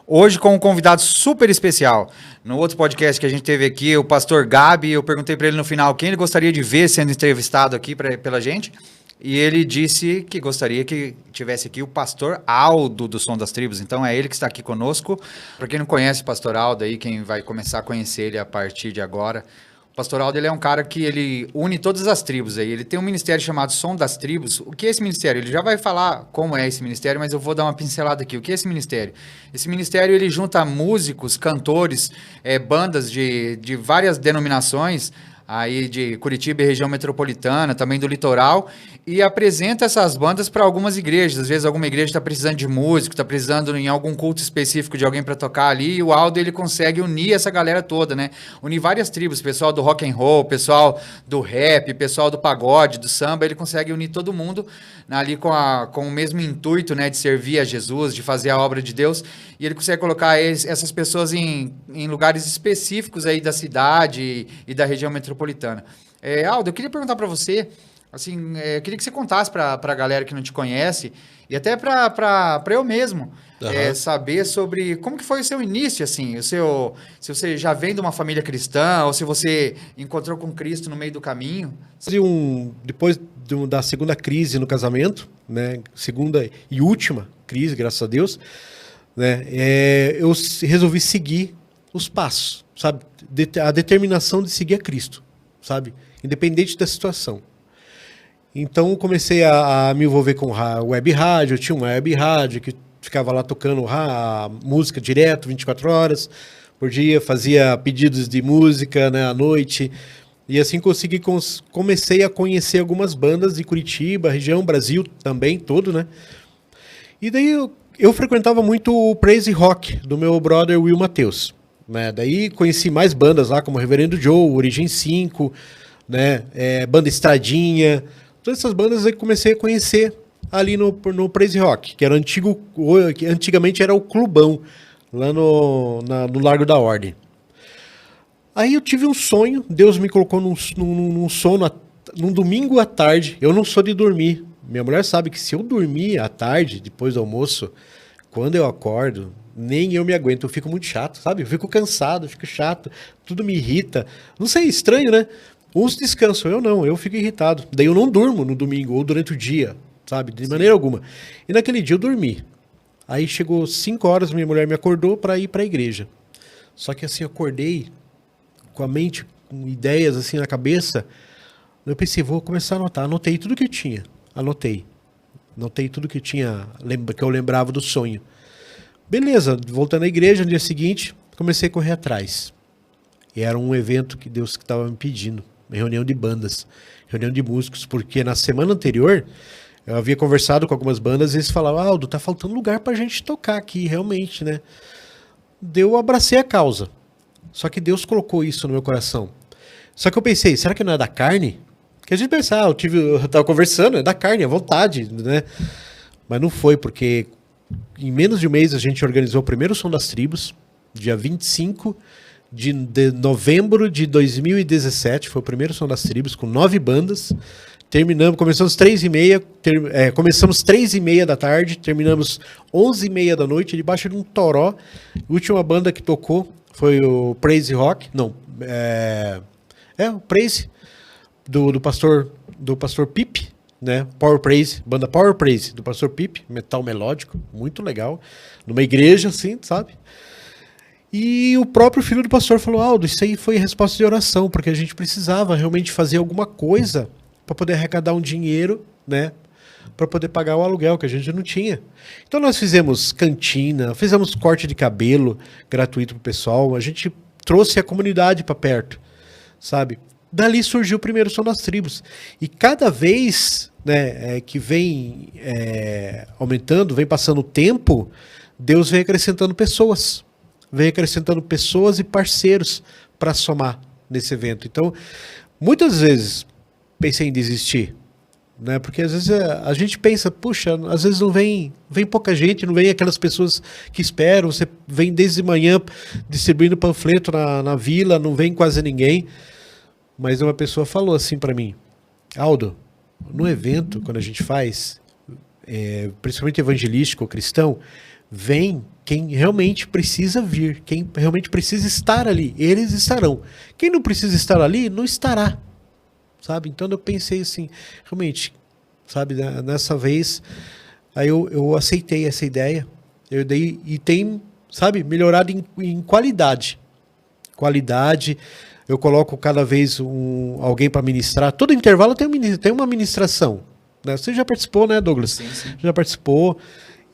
Hoje com um convidado super especial. No outro podcast que a gente teve aqui, o pastor Gabi, eu perguntei para ele no final quem ele gostaria de ver sendo entrevistado aqui pela gente. E ele disse que gostaria que tivesse aqui o pastor Aldo do Som das Tribos. Então é ele que está aqui conosco. Para quem não conhece o pastor Aldo aí, quem vai começar a conhecer ele a partir de agora. O pastor Aldo, ele é um cara que ele une todas as tribos aí. Ele tem um ministério chamado Som das Tribos. O que é esse ministério? Ele já vai falar como é esse ministério, mas eu vou dar uma pincelada aqui. O que é esse ministério? Esse ministério, ele junta músicos, cantores, bandas de várias denominações, aí de Curitiba e região metropolitana, também do litoral, e apresenta essas bandas para algumas igrejas. Às vezes alguma igreja está precisando de músico, está precisando em algum culto específico de alguém para tocar ali, e o Aldo ele consegue unir essa galera toda, né? Unir várias tribos, pessoal do rock and roll, pessoal do rap, pessoal do pagode, do samba, ele consegue unir todo mundo ali com o mesmo intuito, né, de servir a Jesus, de fazer a obra de Deus, e ele consegue colocar essas pessoas em lugares específicos aí da cidade e da região metropolitana. Aldo, eu queria perguntar para você, assim, eu queria que você contasse para a galera que não te conhece, e até para eu mesmo, saber sobre como que foi o seu início, assim, se você já vem de uma família cristã, ou se você encontrou com Cristo no meio do caminho. Depois da segunda crise no casamento, né, segunda e última crise, graças a Deus, né, eu resolvi seguir os passos, sabe, a determinação de seguir a Cristo, sabe, independente da situação. Então comecei a me envolver com web rádio. Eu tinha uma web rádio que ficava lá tocando a música direto, 24 horas por dia, fazia pedidos de música, né, à noite. E assim comecei a conhecer algumas bandas de Curitiba, região, Brasil também, todo, né? E daí eu frequentava muito o Praise Rock do meu brother Will Matheus, né? Daí conheci mais bandas lá, como Reverendo Joe, Origem 5, né? Banda Estradinha. Todas essas bandas eu comecei a conhecer ali no Praise Rock, que era antigamente era o Clubão, lá no Largo da Ordem. Aí eu tive um sonho, Deus me colocou num sono, num domingo à tarde. Eu não sou de dormir. Minha mulher sabe que se eu dormir à tarde, depois do almoço, quando eu acordo, nem eu me aguento. Eu fico muito chato, sabe? Eu fico cansado, fico chato, tudo me irrita. Não sei, estranho, né? Uns descansam, eu não, eu fico irritado. Daí eu não durmo no domingo ou durante o dia, sabe? De maneira alguma. E naquele dia eu dormi. Aí chegou 5 horas, minha mulher me acordou para ir para a igreja. Só que assim, eu acordei com a mente, com ideias assim na cabeça. Eu pensei, vou começar a anotar. Anotei tudo que eu tinha. Anotei tudo que eu tinha, que eu lembrava do sonho. Beleza, voltando à igreja, no dia seguinte, comecei a correr atrás. E era um evento que Deus estava me pedindo. Reunião de bandas, reunião de músicos, porque na semana anterior eu havia conversado com algumas bandas e eles falavam, Aldo, tá faltando lugar pra gente tocar aqui, realmente, né? Eu abracei a causa. Só que Deus colocou isso no meu coração. Só que eu pensei, será que não é da carne? Porque a gente pensa, eu tava conversando, é da carne, é vontade, né? Mas não foi, porque em menos de um mês a gente organizou o primeiro Som das Tribos, dia 25 de novembro de 2017, foi o primeiro Som das Tribos, com 9 bandas. Começamos 3h30, começamos 3h30 da tarde, terminamos 11h30 da noite, debaixo de um toró. A última banda que tocou foi o Praise Rock, o Praise, do pastor Pipe, né? Power Praise, banda Power Praise, do pastor Pipe, metal melódico, muito legal, numa igreja assim, sabe? E o próprio filho do pastor falou, Aldo, isso aí foi resposta de oração, porque a gente precisava realmente fazer alguma coisa para poder arrecadar um dinheiro, né, para poder pagar o aluguel que a gente não tinha. Então nós fizemos cantina, fizemos corte de cabelo gratuito para o pessoal, a gente trouxe a comunidade para perto, sabe? Dali surgiu o primeiro Som das Tribos. E cada vez, né, que vem aumentando, vem passando o tempo, Deus vem acrescentando pessoas e parceiros para somar nesse evento. Então, muitas vezes pensei em desistir, né? Porque às vezes a gente pensa, puxa, às vezes não vem pouca gente, não vem aquelas pessoas que esperam, você vem desde manhã distribuindo panfleto na vila, não vem quase ninguém. Mas uma pessoa falou assim para mim, Aldo, no evento, quando a gente faz, principalmente evangelístico ou cristão, vem Quem realmente precisa vir, quem realmente precisa estar ali, eles estarão. Quem não precisa estar ali, não estará. Sabe? Então eu pensei assim, realmente, sabe, nessa vez, aí eu aceitei essa ideia, e tem, sabe, melhorado em qualidade. Qualidade, eu coloco cada vez alguém para ministrar. Todo intervalo tem uma ministração. Né? Você já participou, né, Douglas? Sim. Já participou.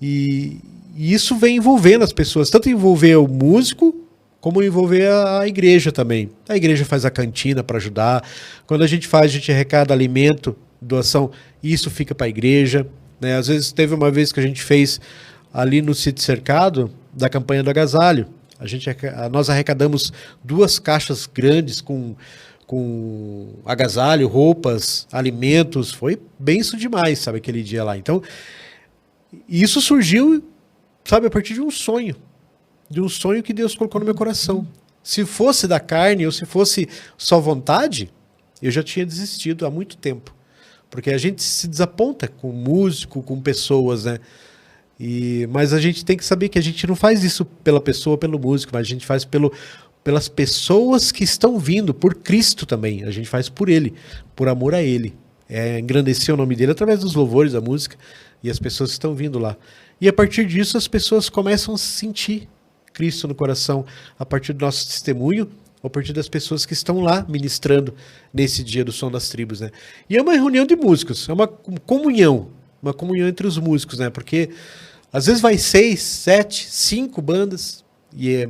E isso vem envolvendo as pessoas, tanto envolver o músico, como envolver a igreja também. A igreja faz a cantina para ajudar. Quando a gente arrecada alimento, doação, isso fica para a igreja. Né? Às vezes, teve uma vez que a gente fez ali no Sítio Cercado, da campanha do agasalho. Nós arrecadamos 2 caixas grandes com agasalho, roupas, alimentos. Foi benção demais, sabe, aquele dia lá. Então, isso surgiu, sabe, a partir de um sonho que Deus colocou no meu coração. Se fosse da carne ou se fosse só vontade, eu já tinha desistido há muito tempo. Porque a gente se desaponta com músico, com pessoas, né? Mas a gente tem que saber que a gente não faz isso pela pessoa, pelo músico, mas a gente faz pelas pessoas que estão vindo, por Cristo também. A gente faz por Ele, por amor a Ele. Engrandecer o nome dele através dos louvores, da música, e as pessoas que estão vindo lá. E a partir disso as pessoas começam a sentir Cristo no coração, a partir do nosso testemunho, a partir das pessoas que estão lá ministrando nesse dia do Som das Tribos, né? E é uma reunião de músicos, é uma comunhão entre os músicos, né? Porque às vezes vai 6, 7, 5 bandas, e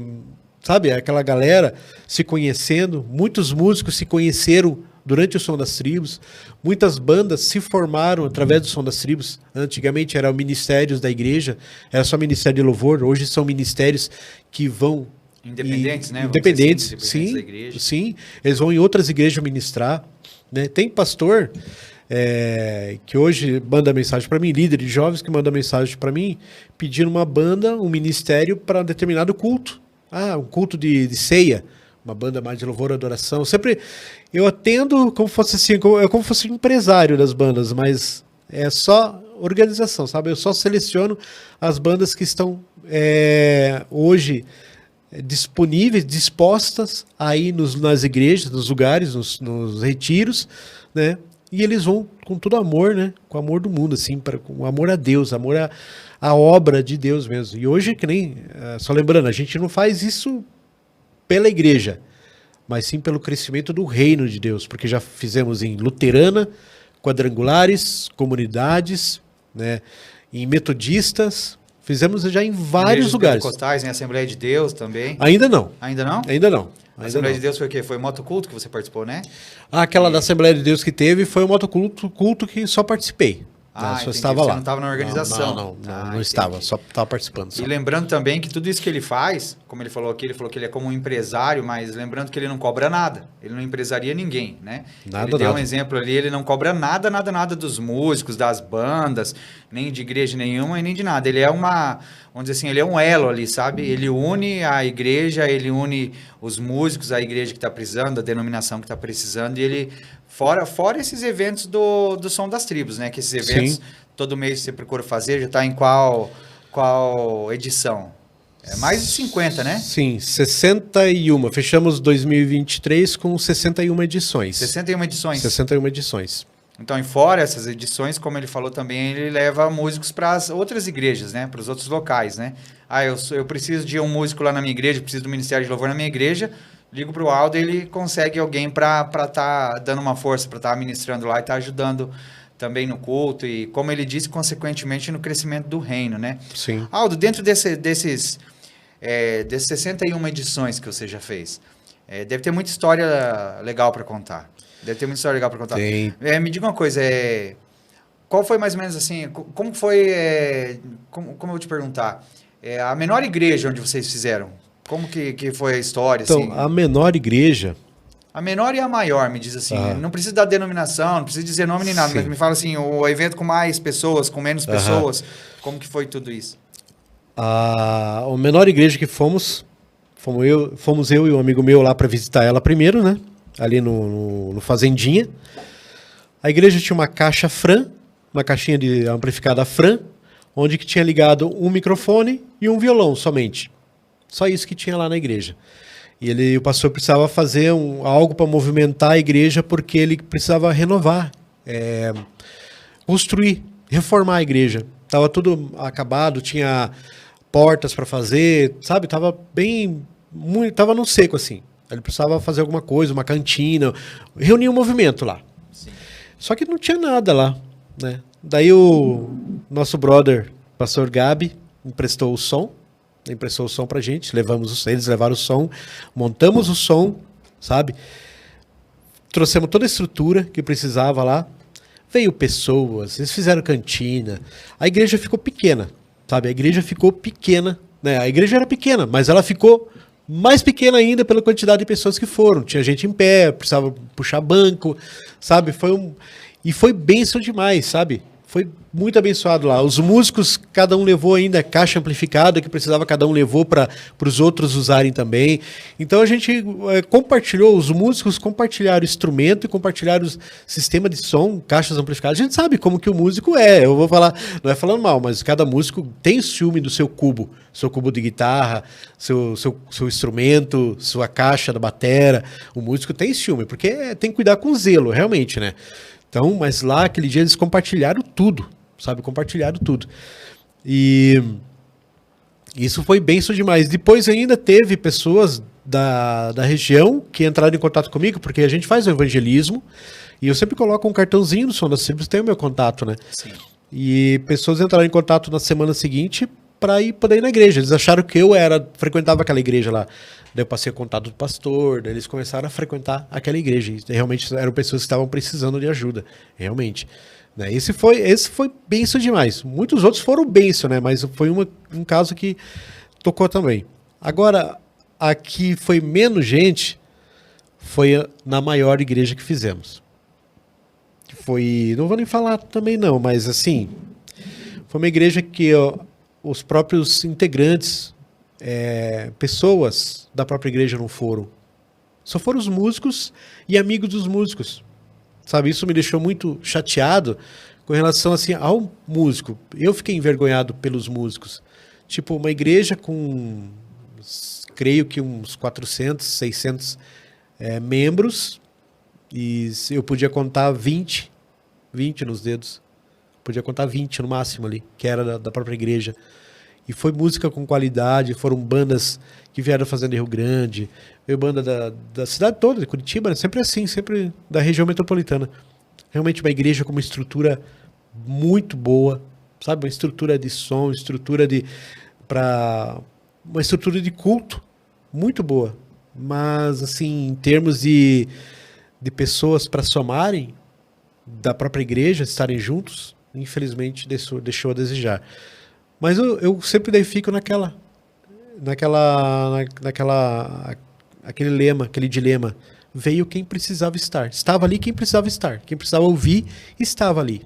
sabe, aquela galera se conhecendo, muitos músicos se conheceram durante o Som das Tribos, muitas bandas se formaram através do Som das Tribos. Antigamente eram ministérios da igreja, era só ministério de louvor, hoje são ministérios que vão... Independentes, né? Independentes, Independentes da igreja. sim. Eles vão em outras igrejas ministrar. Né? Tem pastor que hoje manda mensagem para mim, líder de jovens que manda mensagem para mim, pedindo uma banda, um ministério para um determinado culto. Um culto de ceia. Uma banda mais de louvor e adoração. Sempre eu atendo como fosse assim, como fosse um empresário das bandas, mas é só organização, sabe? Eu só seleciono as bandas que estão hoje disponíveis, dispostas aí nas igrejas, nos lugares, nos retiros, né? E eles vão com todo amor, né? Com amor do mundo, assim, com amor a Deus, amor à obra de Deus mesmo. E hoje, que nem, só lembrando, a gente não faz isso pela igreja, mas sim pelo crescimento do reino de Deus, porque já fizemos em luterana, quadrangulares, comunidades, né, em metodistas, fizemos já em vários lugares. Pentecostais, em Assembleia de Deus também. Ainda não. Ainda não? Ainda não. A Assembleia de Deus foi o quê? Foi o motoculto que você participou, né? Aquela da Assembleia de Deus que teve foi o motoculto que só participei. Só estava lá. Você não estava na organização. Não estava, só estava participando. Só. E lembrando também que tudo isso que ele faz, como ele falou que ele é como um empresário, mas lembrando que ele não cobra nada. Ele não empresaria ninguém, né? Ele deu um exemplo ali, ele não cobra nada dos músicos, das bandas, nem de igreja nenhuma e nem de nada. Ele é vamos dizer assim, ele é um elo ali, sabe? Ele une a igreja, ele une os músicos, a igreja que está precisando, a denominação que está precisando, e ele... Fora esses eventos do Som das Tribos, né? Que esses eventos, sim, todo mês você procura fazer, já está em qual edição? Mais de 50, né? Sim, 61. Fechamos 2023 com 61 edições. 61 edições? 61 edições. Então, e fora essas edições, como ele falou também, ele leva músicos para as outras igrejas, né? Para os outros locais, né? Eu preciso de um músico lá na minha igreja, preciso do Ministério de Louvor na minha igreja, ligo para o Aldo e ele consegue alguém para estar dando uma força, para estar ministrando lá e estar ajudando também no culto e, como ele disse, consequentemente no crescimento do reino, né? Sim. Aldo, dentro desses 61 edições que você já fez, deve ter muita história legal para contar. Tem. Me diga uma coisa, qual foi mais ou menos assim, como foi, como eu vou te perguntar, a menor igreja onde vocês fizeram? Como que foi a história? Então, assim? a menor igreja... A menor e a maior, me diz assim. Não precisa dar denominação, não precisa dizer nome nem nada, mas me fala assim, o evento com mais pessoas, com menos pessoas, como que foi tudo isso? A menor igreja que fomos eu e um amigo meu lá para visitar ela primeiro, né? Ali no Fazendinha. A igreja tinha uma caixa Fran, uma caixinha amplificada Fran, onde que tinha ligado um microfone e um violão somente. Só isso que tinha lá na igreja. E o pastor precisava fazer algo para movimentar a igreja, porque ele precisava renovar, construir, reformar a igreja. Estava tudo acabado, tinha portas para fazer, sabe? Estava estava no seco assim. Ele precisava fazer alguma coisa, uma cantina, reunir um movimento lá. Sim. Só que não tinha nada lá, né? Daí o nosso brother, pastor Gabi, emprestou o som pra gente, eles levaram o som, montamos o som, sabe? Trouxemos toda a estrutura que precisava lá, veio pessoas, eles fizeram cantina, a igreja ficou pequena, sabe? A igreja ficou pequena, né? A igreja era pequena, mas ela ficou mais pequena ainda pela quantidade de pessoas que foram. Tinha gente em pé, precisava puxar banco, sabe? E foi bênção demais, sabe? Foi muito abençoado lá. Os músicos, cada um levou ainda caixa amplificada, que precisava, cada um levou para os outros usarem também. Então a gente compartilhou, os músicos compartilharam o instrumento e compartilharam o sistema de som, caixas amplificadas. A gente sabe como que o músico é. Eu vou falar, não é falando mal, mas cada músico tem ciúme do seu cubo de guitarra, seu instrumento, sua caixa da batera. O músico tem ciúme, porque tem que cuidar com zelo, realmente, né? Então, mas lá, aquele dia, eles compartilharam tudo, sabe? Compartilharam tudo. E isso foi bênção demais. Depois ainda teve pessoas da região que entraram em contato comigo, porque a gente faz o evangelismo, e eu sempre coloco um cartãozinho no Som das Tribos, tem o meu contato, né? Sim. E pessoas entraram em contato na semana seguinte para poder ir na igreja. Eles acharam que eu frequentava aquela igreja lá. Daí eu passei o contato do pastor, daí eles começaram a frequentar aquela igreja. E realmente eram pessoas que estavam precisando de ajuda, realmente. Né? Esse foi bênção demais. Muitos outros foram bênção, né? Mas foi um caso que tocou também. Agora, aqui foi menos gente, foi na maior igreja que fizemos. Não vou nem falar também não, mas assim, foi uma igreja que os próprios integrantes, pessoas da própria igreja não foram. Só foram os músicos e amigos dos músicos. Sabe, isso me deixou muito chateado com relação assim, ao músico. Eu fiquei envergonhado pelos músicos. Tipo, uma igreja com, creio que uns 400, 600 membros, e eu podia contar 20 nos dedos. Podia contar 20 no máximo ali, que era da própria igreja. E foi música com qualidade, foram bandas que vieram fazendo em Rio Grande, veio banda da cidade toda, de Curitiba, né? Sempre assim, sempre da região metropolitana. Realmente uma igreja com uma estrutura muito boa, sabe? Uma estrutura de som, uma estrutura de culto muito boa. Mas, assim, em termos de pessoas para somarem, da própria igreja, estarem juntos, infelizmente deixou a desejar. Mas eu sempre daí fico aquele lema, aquele dilema. Veio quem precisava estar. Estava ali quem precisava estar. Quem precisava ouvir, estava ali.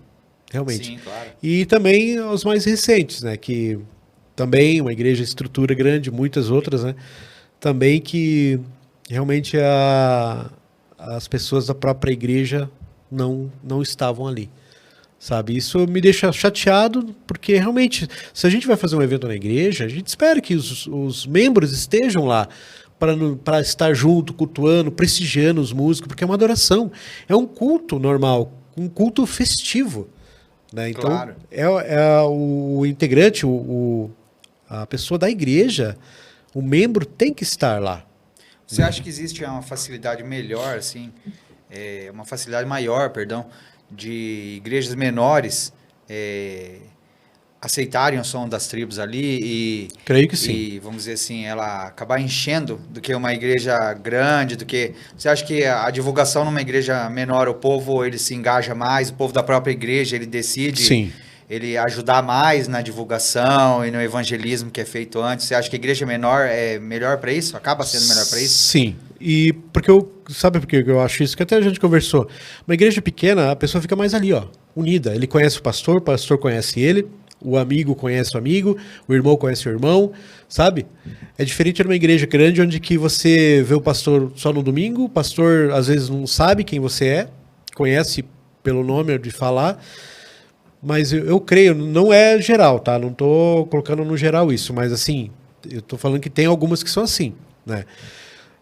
Realmente. Sim, claro. E também os mais recentes, né? Que também uma igreja de estrutura grande, muitas outras, né? Também que realmente as pessoas da própria igreja não estavam ali. Sabe, isso me deixa chateado, porque realmente, se a gente vai fazer um evento na igreja, a gente espera que os membros estejam lá para estar junto, cultuando, prestigiando os músicos, porque é uma adoração, é um culto normal, um culto festivo. Né? Então, claro. O integrante, a pessoa da igreja, o membro tem que estar lá. Você acha que existe uma facilidade melhor, assim, uma facilidade maior, perdão, de igrejas menores aceitarem o Som das Tribos ali e... Creio que sim. E, vamos dizer assim, ela acabar enchendo do que uma igreja grande, do que... Você acha que a divulgação numa igreja menor, o povo ele se engaja mais, o povo da própria igreja ele decide... Sim. Ele ajudar mais na divulgação e no evangelismo que é feito antes? Você acha que a igreja menor é melhor para isso? Acaba sendo melhor para isso? Sim. E sabe por que eu acho isso? Que até a gente conversou. Uma igreja pequena, a pessoa fica mais ali, ó, unida. Ele conhece o pastor conhece ele, o amigo conhece o amigo, o irmão conhece o irmão, sabe? É diferente de uma igreja grande onde que você vê o pastor só no domingo, o pastor às vezes não sabe quem você é, conhece pelo nome de falar, Mas eu creio, não é geral, tá? Não tô colocando no geral isso, mas assim, eu tô falando que tem algumas que são assim, né?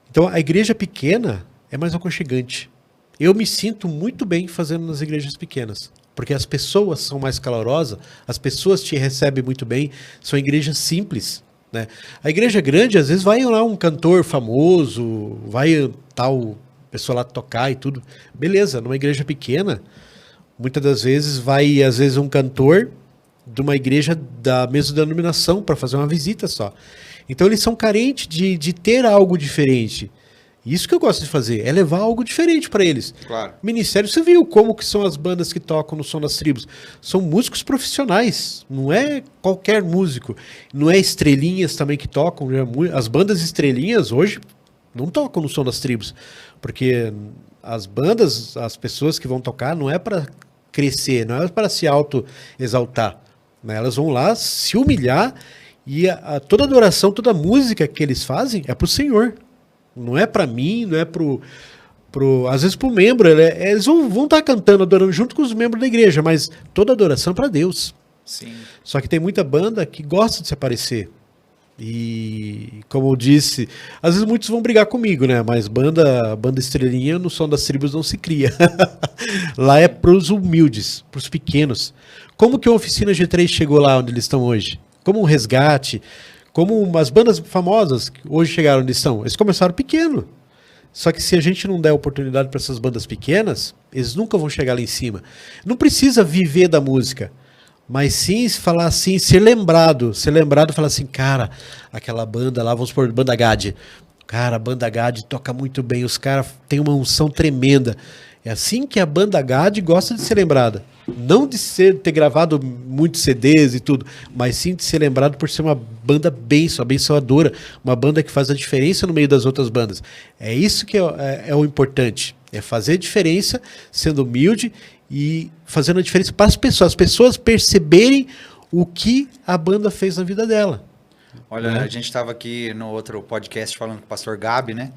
Então, a igreja pequena é mais aconchegante. Eu me sinto muito bem fazendo nas igrejas pequenas, porque as pessoas são mais calorosas, as pessoas te recebem muito bem, são igrejas simples, né? A igreja grande, às vezes, vai lá um cantor famoso, vai tal pessoa lá tocar e tudo. Beleza, numa igreja pequena, muitas das vezes vai, às vezes, um cantor de uma igreja da mesma denominação para fazer uma visita só. Então eles são carentes de ter algo diferente. Isso que eu gosto de fazer, é levar algo diferente para eles. Claro. Ministério, você viu como que são as bandas que tocam no Som das Tribos? São músicos profissionais, não é qualquer músico. Não é estrelinhas também que tocam. As bandas estrelinhas hoje não tocam no Som das Tribos, porque as bandas, as pessoas que vão tocar, não é para crescer, não é para se auto-exaltar, né? Elas vão lá se humilhar e toda adoração, toda música que eles fazem é para o Senhor. Não é para mim, não é às vezes para o membro. Eles vão estar cantando, adorando junto com os membros da igreja, mas toda adoração é para Deus. Sim. Só que tem muita banda que gosta de se aparecer. E, como eu disse, às vezes muitos vão brigar comigo, né? Mas banda estrelinha no Som das Tribos não se cria. Lá é para os humildes, para os pequenos. Como que a Oficina G3 chegou lá onde eles estão hoje? Como um Resgate, como as bandas famosas que hoje chegaram onde estão. Eles começaram pequeno. Só que se a gente não der oportunidade para essas bandas pequenas, eles nunca vão chegar lá em cima. Não precisa viver da música, mas sim falar assim, ser lembrado, falar assim, cara, aquela banda lá, vamos supor, Banda Gade. Cara, a Banda Gade toca muito bem, os caras têm uma unção tremenda. É assim que a Banda Gade gosta de ser lembrada. Não de ter gravado muitos CDs e tudo, mas sim de ser lembrado por ser uma banda abençoadora, uma banda que faz a diferença no meio das outras bandas. É isso que é o importante, é fazer a diferença, sendo humilde e fazendo a diferença para as pessoas perceberem o que a banda fez na vida dela. Olha, a gente estava aqui no outro podcast falando com o pastor Gabi, né?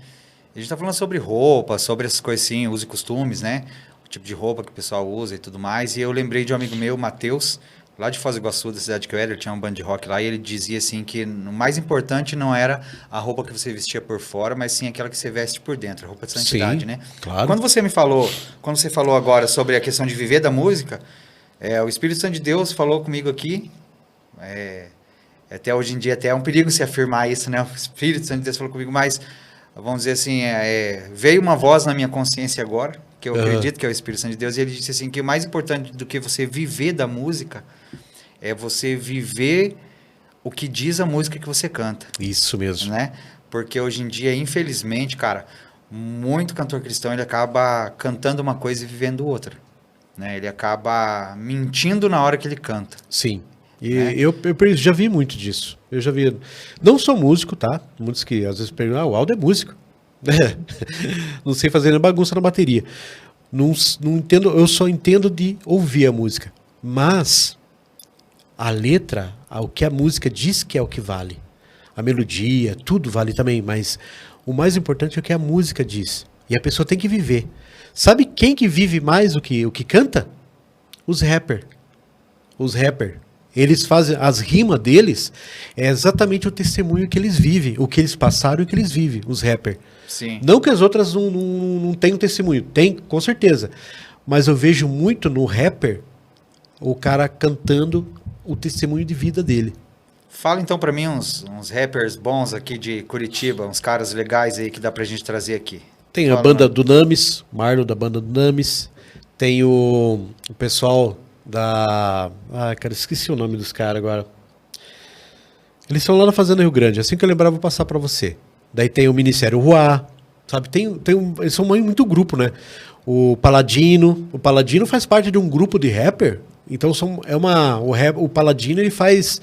A gente tá falando sobre roupa, sobre essas coisas assim, uso e costumes, né? O tipo de roupa que o pessoal usa e tudo mais. E eu lembrei de um amigo meu, Matheus, lá de Foz do Iguaçu, da cidade que eu era, ele tinha um band de rock lá, e ele dizia assim que o mais importante não era a roupa que você vestia por fora, mas sim aquela que você veste por dentro, a roupa de santidade, sim, né? Claro. Quando você falou agora sobre a questão de viver da música, o Espírito Santo de Deus falou comigo aqui, até hoje em dia até é um perigo se afirmar isso, né? O Espírito Santo de Deus falou comigo, mas vamos dizer assim, veio uma voz na minha consciência agora, que eu acredito que é o Espírito Santo de Deus, e ele disse assim, que o mais importante do que você viver da música é você viver o que diz a música que você canta. Isso mesmo. Né? Porque hoje em dia, infelizmente, cara, muito cantor cristão, ele acaba cantando uma coisa e vivendo outra. Né? Ele acaba mentindo na hora que ele canta. Sim. E eu já vi muito disso. Eu já vi. Não sou músico, tá? Muitos que às vezes perguntam, o Aldo é músico. Não sei fazer bagunça na bateria. Não entendo, eu só entendo de ouvir a música. Mas a letra, o que a música diz que é o que vale. A melodia, tudo vale também, mas o mais importante é o que a música diz. E a pessoa tem que viver. Sabe quem que vive mais o que canta? Os rappers. Os rappers. Eles fazem, as rimas deles é exatamente o testemunho que eles vivem, o que eles passaram e o que eles vivem, os rappers. Sim. Não que as outras não tenham testemunho, tem, com certeza. Mas eu vejo muito no rapper o cara cantando o testemunho de vida dele. Fala então pra mim uns rappers bons aqui de Curitiba, uns caras legais aí que dá pra gente trazer aqui. Tem a banda do Names, Marlon da banda do Names, tem o pessoal da... Ah, cara, esqueci o nome dos caras agora. Eles estão lá na Fazenda Rio Grande, assim que eu lembrar vou passar pra você. Daí tem o Ministério Ruá, sabe? Eles são muito grupo, né? O Paladino faz parte de um grupo de rapper, então o Paladino ele faz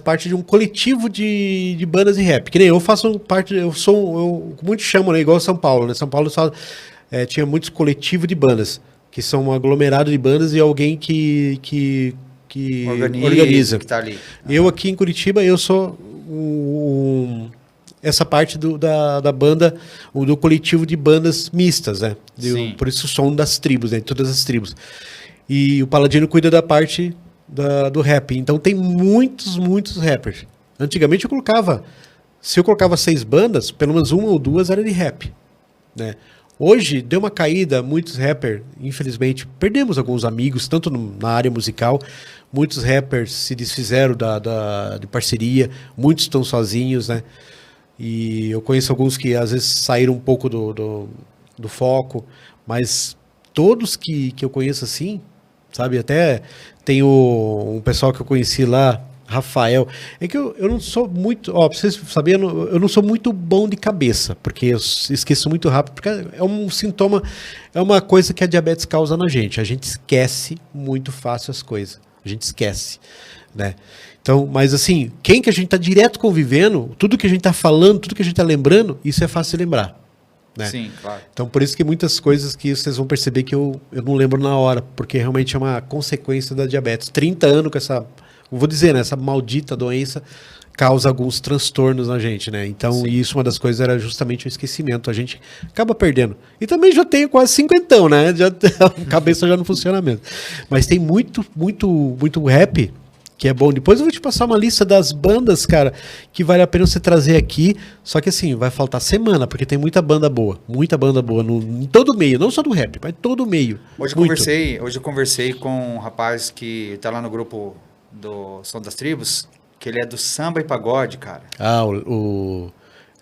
parte de um coletivo de bandas de rap. Que nem eu faço parte, muitos chamam, né? Igual São Paulo, né? São Paulo só tinha muitos coletivos de bandas, que são um aglomerado de bandas e alguém que organiza. Que tá ali. Eu aqui em Curitiba, eu sou essa parte da banda, do coletivo de bandas mistas, né? Por isso o Som das Tribos, né? Todas as tribos. E o Paladino cuida da parte do rap. Então tem muitos rappers. Antigamente se eu colocava 6 bandas, pelo menos 1 ou 2 era de rap, né? Hoje deu uma caída, muitos rappers, infelizmente, perdemos alguns amigos, tanto na área musical, muitos rappers se desfizeram de parceria, muitos estão sozinhos, né? E eu conheço alguns que às vezes saíram um pouco do foco, mas todos que eu conheço assim, sabe? Até tem um pessoal que eu conheci lá, Rafael. É que eu não sou muito... Ó, pra vocês saberem, eu não sou muito bom de cabeça, porque eu esqueço muito rápido, porque é um sintoma, é uma coisa que a diabetes causa na gente. A gente esquece muito fácil as coisas. A gente esquece, né? Então, mas assim, quem que a gente tá direto convivendo, tudo que a gente tá falando, tudo que a gente tá lembrando, isso é fácil de lembrar, né? Sim, claro. Então, por isso que muitas coisas que vocês vão perceber que eu não lembro na hora, porque realmente é uma consequência da diabetes. 30 anos com essa, vou dizer, né, essa maldita doença causa alguns transtornos na gente, né? Então, isso, uma das coisas era justamente o esquecimento. A gente acaba perdendo. E também já tenho quase 50, né? A cabeça já não funciona mesmo. Mas tem muito rap que é bom. Depois eu vou te passar uma lista das bandas, cara, que vale a pena você trazer aqui. Só que assim, vai faltar semana, porque tem muita banda boa em todo meio, não só do rap, mas todo meio. Hoje eu conversei com um rapaz que tá lá no grupo do Som das Tribos, que ele é do samba e pagode, cara. Ah,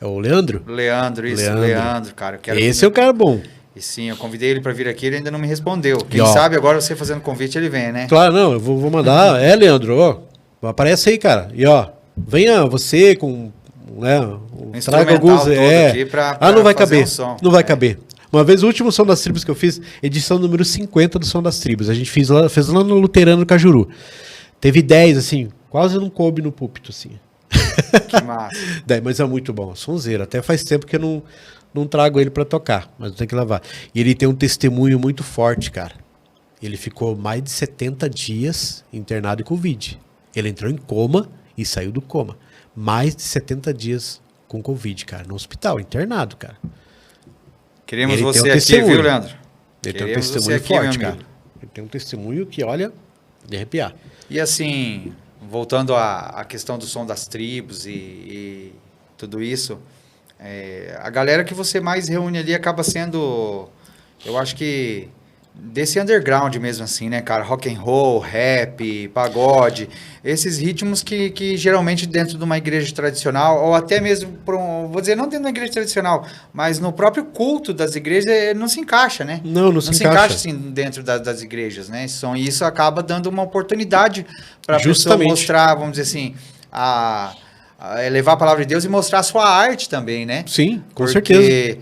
é o Leandro? Leandro, cara. Esse é o cara bom. E sim, eu convidei ele para vir aqui, ele ainda não me respondeu. Quem sabe agora você fazendo convite, ele vem, né? Claro, não, eu vou mandar. Leandro, ó, aparece aí, cara. E ó, venha você com, né, traga alguns, aqui pra não vai caber, não vai caber. Uma vez o último Som das Tribos que eu fiz, edição número 50 do Som das Tribos. A gente fez lá no Luterano Cajuru. Teve 10, assim, quase não coube no púlpito, assim. Que massa. Mas é muito bom, sonzeiro. Até faz tempo que eu não trago ele pra tocar, mas eu tenho que levar. E ele tem um testemunho muito forte, cara. Ele ficou mais de 70 dias internado em Covid. Ele entrou em coma e saiu do coma. Mais de 70 dias com Covid, cara, no hospital, internado, cara. Queremos ele você aqui, viu, Leandro? Ele tem um testemunho forte, cara. Ele tem um testemunho que, olha, de arrepiar. E assim, voltando à questão do Som das Tribos e tudo isso, a galera que você mais reúne ali acaba sendo, eu acho que desse underground mesmo assim, né, cara? Rock and roll, rap, pagode, esses ritmos que geralmente dentro de uma igreja tradicional, ou até mesmo, vou dizer, não dentro de uma igreja tradicional, mas no próprio culto das igrejas, não se encaixa, né? Não se encaixa assim dentro das igrejas, né? E isso acaba dando uma oportunidade para a pessoa mostrar, vamos dizer assim, levar a palavra de Deus e mostrar a sua arte também, né? Sim, com certeza.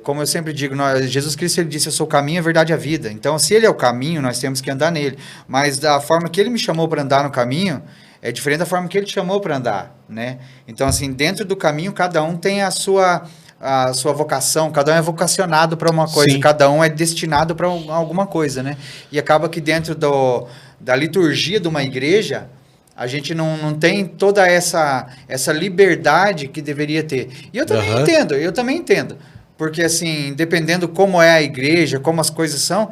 Como eu sempre digo, Jesus Cristo ele disse, eu sou o caminho, a verdade e a vida. Então, se ele é o caminho, nós temos que andar nele. Mas da forma que ele me chamou para andar no caminho, é diferente da forma que ele te chamou para andar, né? Então, assim, dentro do caminho, cada um tem a sua vocação, cada um é vocacionado para uma coisa, sim, cada um é destinado para alguma coisa, né? E acaba que dentro da liturgia de uma igreja, a gente não tem toda essa liberdade que deveria ter. E eu também entendo. Porque, assim, dependendo como é a igreja, como as coisas são,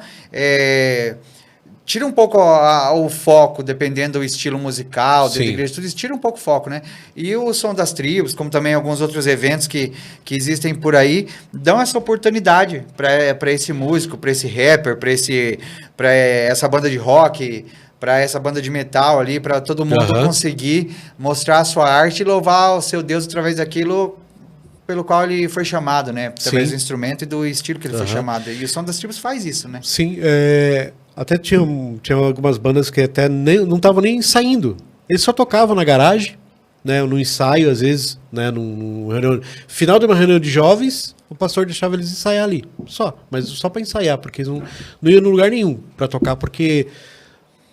tira um pouco o foco, dependendo do estilo musical da igreja, tudo isso tira um pouco o foco, né? E o Som das Tribos, como também alguns outros eventos que existem por aí, dão essa oportunidade para esse músico, para esse rapper, para essa banda de rock, para essa banda de metal ali, para todo mundo conseguir mostrar a sua arte e louvar o seu Deus através daquilo pelo qual ele foi chamado, né? Através do instrumento e do estilo que ele foi chamado. E o Som das Tribos faz isso, né? Sim, até tinha algumas bandas que até não estavam nem saindo. Eles só tocavam na garagem, né? No ensaio, às vezes, né? Final de uma reunião de jovens, o pastor deixava eles ensaiar ali. Mas só para ensaiar, porque eles não iam em lugar nenhum para tocar, porque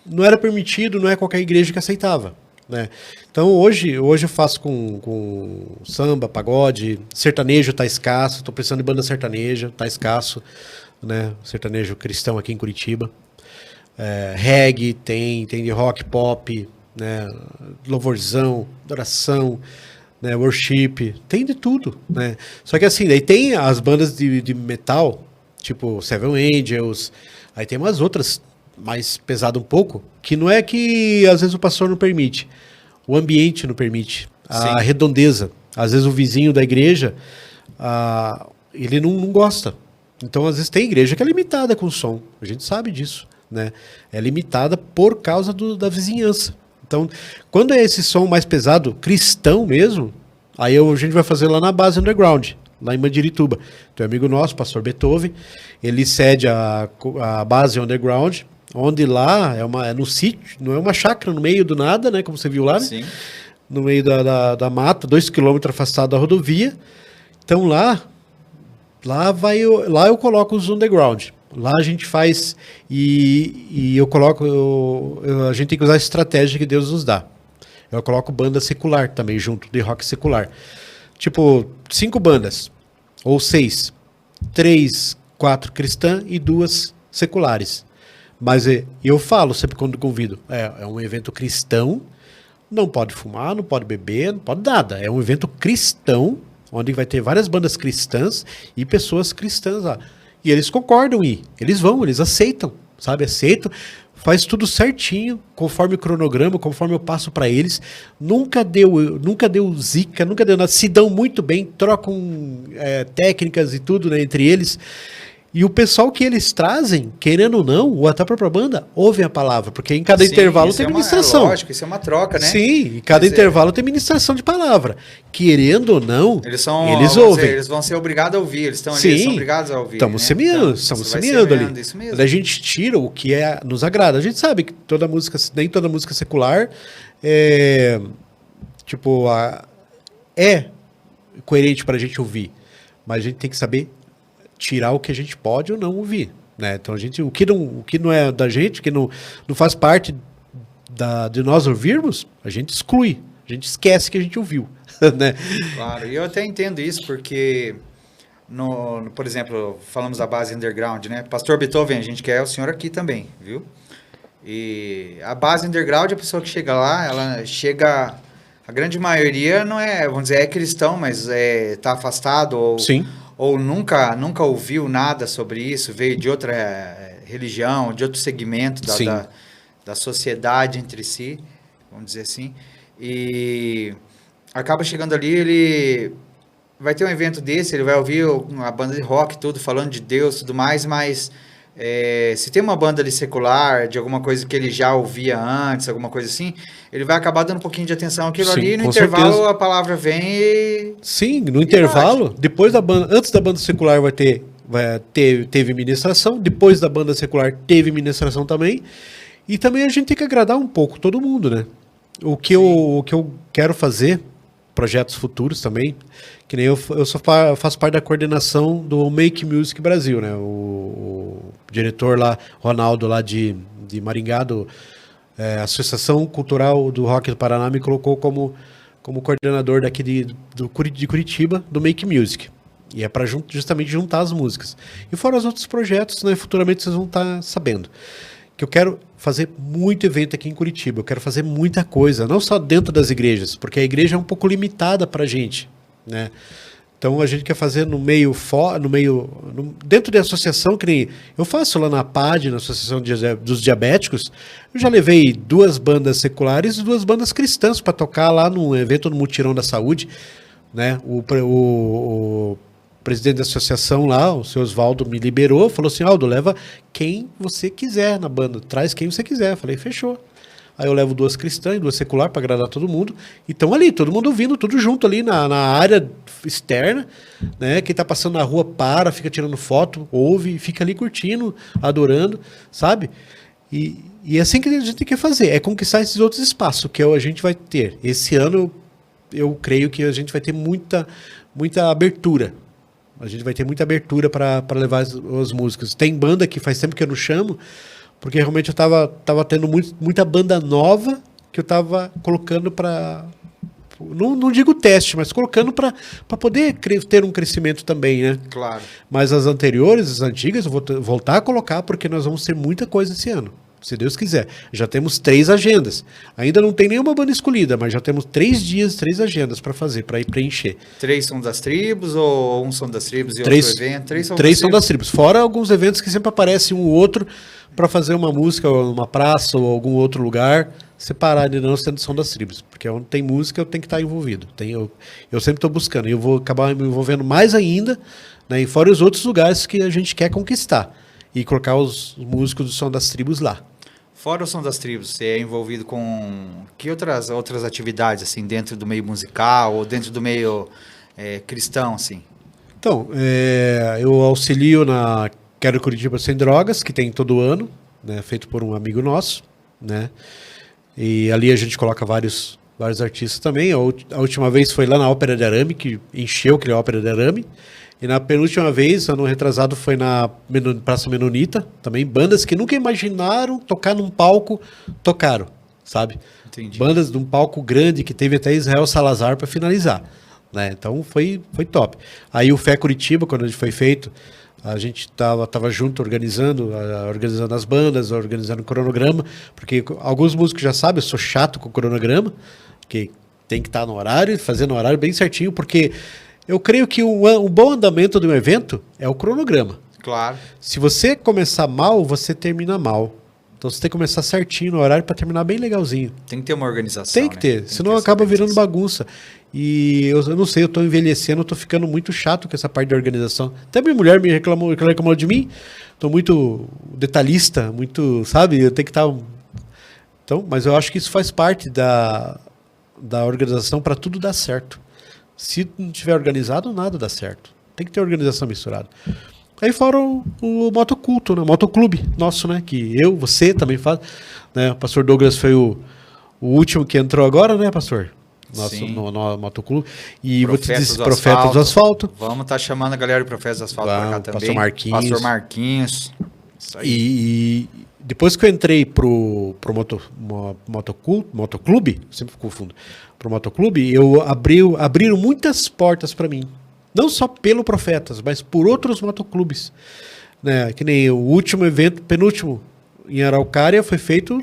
não era permitido, não é qualquer igreja que aceitava, né? Então hoje eu faço com samba, pagode, sertanejo tá escasso, estou precisando de banda sertaneja, tá escasso, né? Sertanejo cristão aqui em Curitiba, reggae tem de rock, pop, né? Louvorzão, adoração, né? Worship, tem de tudo, né? Só que assim, daí tem as bandas de metal, tipo Seven Angels, aí tem umas outras mais pesada um pouco, que não é que às vezes o pastor não permite, o ambiente não permite, a Sim. redondeza. Às vezes o vizinho da igreja, ele não gosta. Então, às vezes tem igreja que é limitada com som, a gente sabe disso, né? É limitada por causa da vizinhança. Então, quando é esse som mais pesado, cristão mesmo, aí a gente vai fazer lá na base underground, lá em Mandirituba. Tem um amigo nosso, pastor Beethoven, ele cede a base underground, onde lá é no sítio, não é uma chácara no meio do nada, né? Como você viu lá, né? Sim. No meio da mata, 2 quilômetros afastado da rodovia. Então lá eu coloco os underground. Lá a gente faz e eu coloco, a gente tem que usar a estratégia que Deus nos dá. Eu coloco banda secular também junto, de rock secular. Tipo, 5 bandas, ou 6. 3, 4 cristãs e 2 seculares. Mas eu falo sempre quando convido, é um evento cristão, não pode fumar, não pode beber, não pode nada. É um evento cristão, onde vai ter várias bandas cristãs e pessoas cristãs lá. E eles concordam em ir, eles vão, eles aceitam, sabe? Aceitam, faz tudo certinho, conforme o cronograma, conforme eu passo para eles. Nunca deu zica, nunca deu nada. Se dão muito bem, trocam técnicas e tudo, né, entre eles. E o pessoal que eles trazem, querendo ou não, ou até a própria banda, ouvem a palavra, porque em cada intervalo tem ministração. Lógico, isso é uma troca, né? Sim, em cada intervalo tem ministração de palavra. Querendo ou não, eles ouvem. Eles vão ser obrigados a ouvir, eles estão ali, Sim, eles são obrigados a ouvir. Estamos né? semeando, Então, estamos isso vai semeando ali. semeando, isso mesmo. A gente tira o que nos agrada. A gente sabe que toda música, nem toda música secular é coerente para a gente ouvir. Mas a gente tem que saber tirar o que a gente pode ou não ouvir, né? Então o que não é da gente, que não faz parte de nós ouvirmos, a gente exclui, a gente esquece que a gente ouviu, né? Claro, e eu até entendo isso porque por exemplo, falamos da base underground, né? Pastor Beethoven, a gente quer o senhor aqui também, viu? E a base underground, a pessoa que chega lá, ela chega, a grande maioria não é, vamos dizer, é cristão, mas tá afastado ou Sim. Ou nunca ouviu nada sobre isso, veio de outra religião, de outro segmento da sociedade entre si, vamos dizer assim, e acaba chegando ali, ele vai ter um evento desse, ele vai ouvir uma banda de rock, tudo, falando de Deus e tudo mais, mas se tem uma banda ali secular, de alguma coisa que ele já ouvia antes, alguma coisa assim, ele vai acabar dando um pouquinho de atenção àquilo ali, e no intervalo certeza. A palavra vem e... Sim, no intervalo, depois da banda, antes da banda secular teve ministração, depois da banda secular teve ministração também, e também a gente tem que agradar um pouco todo mundo, né? O que eu quero fazer, projetos futuros também, que nem eu faço parte da coordenação do Make Music Brasil, né? O diretor lá, Ronaldo, lá de Maringá, Associação Cultural do Rock do Paraná, me colocou como coordenador daqui de Curitiba, do Make Music. E é para justamente juntar as músicas. E fora os outros projetos, né? Futuramente vocês vão estar sabendo. Que eu quero fazer muito evento aqui em Curitiba, eu quero fazer muita coisa, não só dentro das igrejas, porque a igreja é um pouco limitada para a gente, né? Então a gente quer fazer dentro da associação, que nem eu faço lá na PAD, na Associação dos Diabéticos, eu já levei 2 bandas seculares e 2 bandas cristãs para tocar lá no evento no Mutirão da Saúde, né? O presidente da associação lá, o seu Oswaldo, me liberou, falou assim, Aldo, leva quem você quiser na banda, traz quem você quiser. Eu falei, fechou. Aí eu levo 2 cristãs e 2 secular para agradar todo mundo. E estão ali, todo mundo ouvindo, tudo junto ali na área externa, né? Quem tá passando na rua fica tirando foto, ouve, fica ali curtindo, adorando, sabe? E é assim que a gente quer fazer, é conquistar esses outros espaços, que a gente vai ter. Esse ano, eu creio que a gente vai ter muita abertura. A gente vai ter muita abertura para levar as músicas. Tem banda que faz tempo que eu não chamo, porque realmente eu tava tendo muita banda nova que eu tava colocando para... Não digo teste, mas colocando para poder ter um crescimento também, né? Claro. Mas as anteriores, as antigas, eu vou voltar a colocar, porque nós vamos ter muita coisa esse ano. Se Deus quiser. Já temos 3 agendas. Ainda não tem nenhuma banda escolhida, mas já temos 3 dias, 3 agendas para fazer, para ir preencher. 3 são das tribos ou um são das tribos e 3, outro evento? 3 são das tribos. Fora alguns eventos que sempre aparece um ou outro para fazer uma música, uma praça ou algum outro lugar. Separado, não são das tribos. Porque onde tem música eu tenho que estar envolvido. Eu sempre estou buscando. E eu vou acabar me envolvendo mais ainda, né, e fora os outros lugares que a gente quer conquistar. E colocar os músicos do Som das Tribos lá. Fora o Som das Tribos, você é envolvido com que outras atividades, assim, dentro do meio musical ou dentro do meio cristão, assim? Então, eu auxilio na Quero Curitiba Sem Drogas, que tem todo ano, né, feito por um amigo nosso, né? E ali a gente coloca vários artistas também. A última vez foi lá na Ópera de Arame, que encheu aquele Ópera de Arame. E na penúltima vez, ano retrasado, foi na Praça Menonita, também bandas que nunca imaginaram tocar num palco, tocaram, sabe? Entendi. Bandas de um palco grande que teve até Israel Salazar para finalizar, né? Então foi top. Aí o Fé Curitiba, quando ele foi feito, a gente tava junto organizando as bandas, organizando o cronograma, porque alguns músicos já sabem, eu sou chato com o cronograma, que tem que estar no horário, fazer no horário bem certinho, porque eu creio que um bom andamento de um evento é o cronograma. Claro. Se você começar mal, você termina mal. Então você tem que começar certinho no horário para terminar bem legalzinho. Tem que ter uma organização. Tem que ter, senão acaba virando bagunça. E eu não sei, eu tô envelhecendo, eu tô ficando muito chato com essa parte de organização. Até minha mulher me reclamou de mim. Tô muito detalhista, muito, sabe? Eu tenho que estar... Então, mas eu acho que isso faz parte da organização para tudo dar certo. Se não tiver organizado, nada dá certo. Tem que ter organização misturada. Aí fora o motoculto, né? O motoclube nosso, né? Que você também faz. Né? O pastor Douglas foi o último que entrou agora, né, pastor? Nosso, no motoclube. E vou te dizer, Profetas do Asfalto. Vamos estar chamando a galera do Profetas do Asfalto para cá também. Pastor Marquinhos. Pastor Marquinhos. Isso aí. E depois que eu entrei pro motoclube, sempre confundo, pro motoclube, abriram muitas portas para mim. Não só pelo Profetas, mas por outros motoclubes. Né? Que nem o último evento, penúltimo, em Araucária, foi feito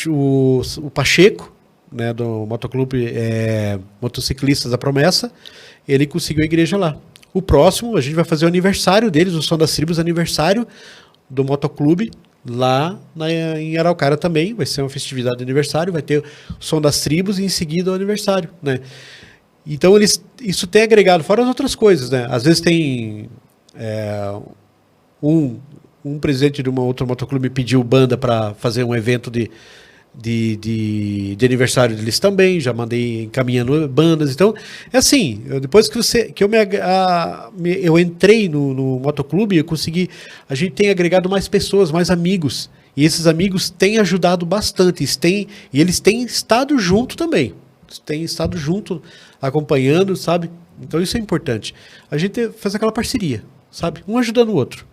o Pacheco, né, do motoclube Motociclistas da Promessa, ele conseguiu a igreja lá. O próximo, a gente vai fazer o aniversário deles, o Som das Tribos, aniversário do motoclube, lá em Araucária também. Vai ser uma festividade de aniversário, vai ter o Som das Tribos e em seguida o aniversário, né? Então, isso tem agregado, fora as outras coisas, né? Às vezes tem um presidente de uma outra motoclube pediu banda para fazer um evento de aniversário deles também, já mandei encaminhando bandas. Então, é assim, depois que eu entrei no motoclube, a gente tem agregado mais pessoas, mais amigos, e esses amigos têm ajudado bastante, e eles têm estado junto também, têm estado junto, acompanhando, sabe? Então isso é importante. A gente faz aquela parceria, sabe? Um ajudando o outro.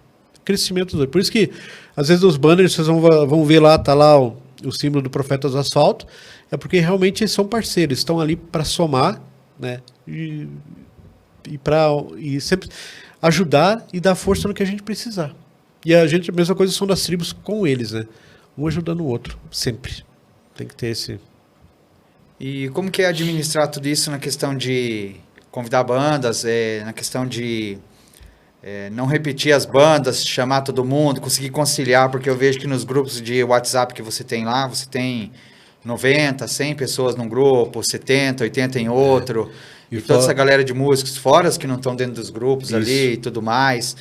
Crescimento do outro. Por isso que, às vezes, os banners, vocês vão ver lá, tá lá o símbolo do Profetas do Asfalto, é porque realmente eles são parceiros, estão ali para somar, né? E sempre ajudar e dar força no que a gente precisar. E a mesma coisa são das tribos com eles, né? Um ajudando o outro, sempre. Tem que ter esse... E como que é administrar tudo isso na questão de convidar bandas, na questão de não repetir as bandas, chamar todo mundo, conseguir conciliar, porque eu vejo que nos grupos de WhatsApp que você tem lá, você tem 90, 100 pessoas num grupo, 70, 80 em outro, e toda essa galera de músicos fora que não estão dentro dos grupos ali e tudo mais.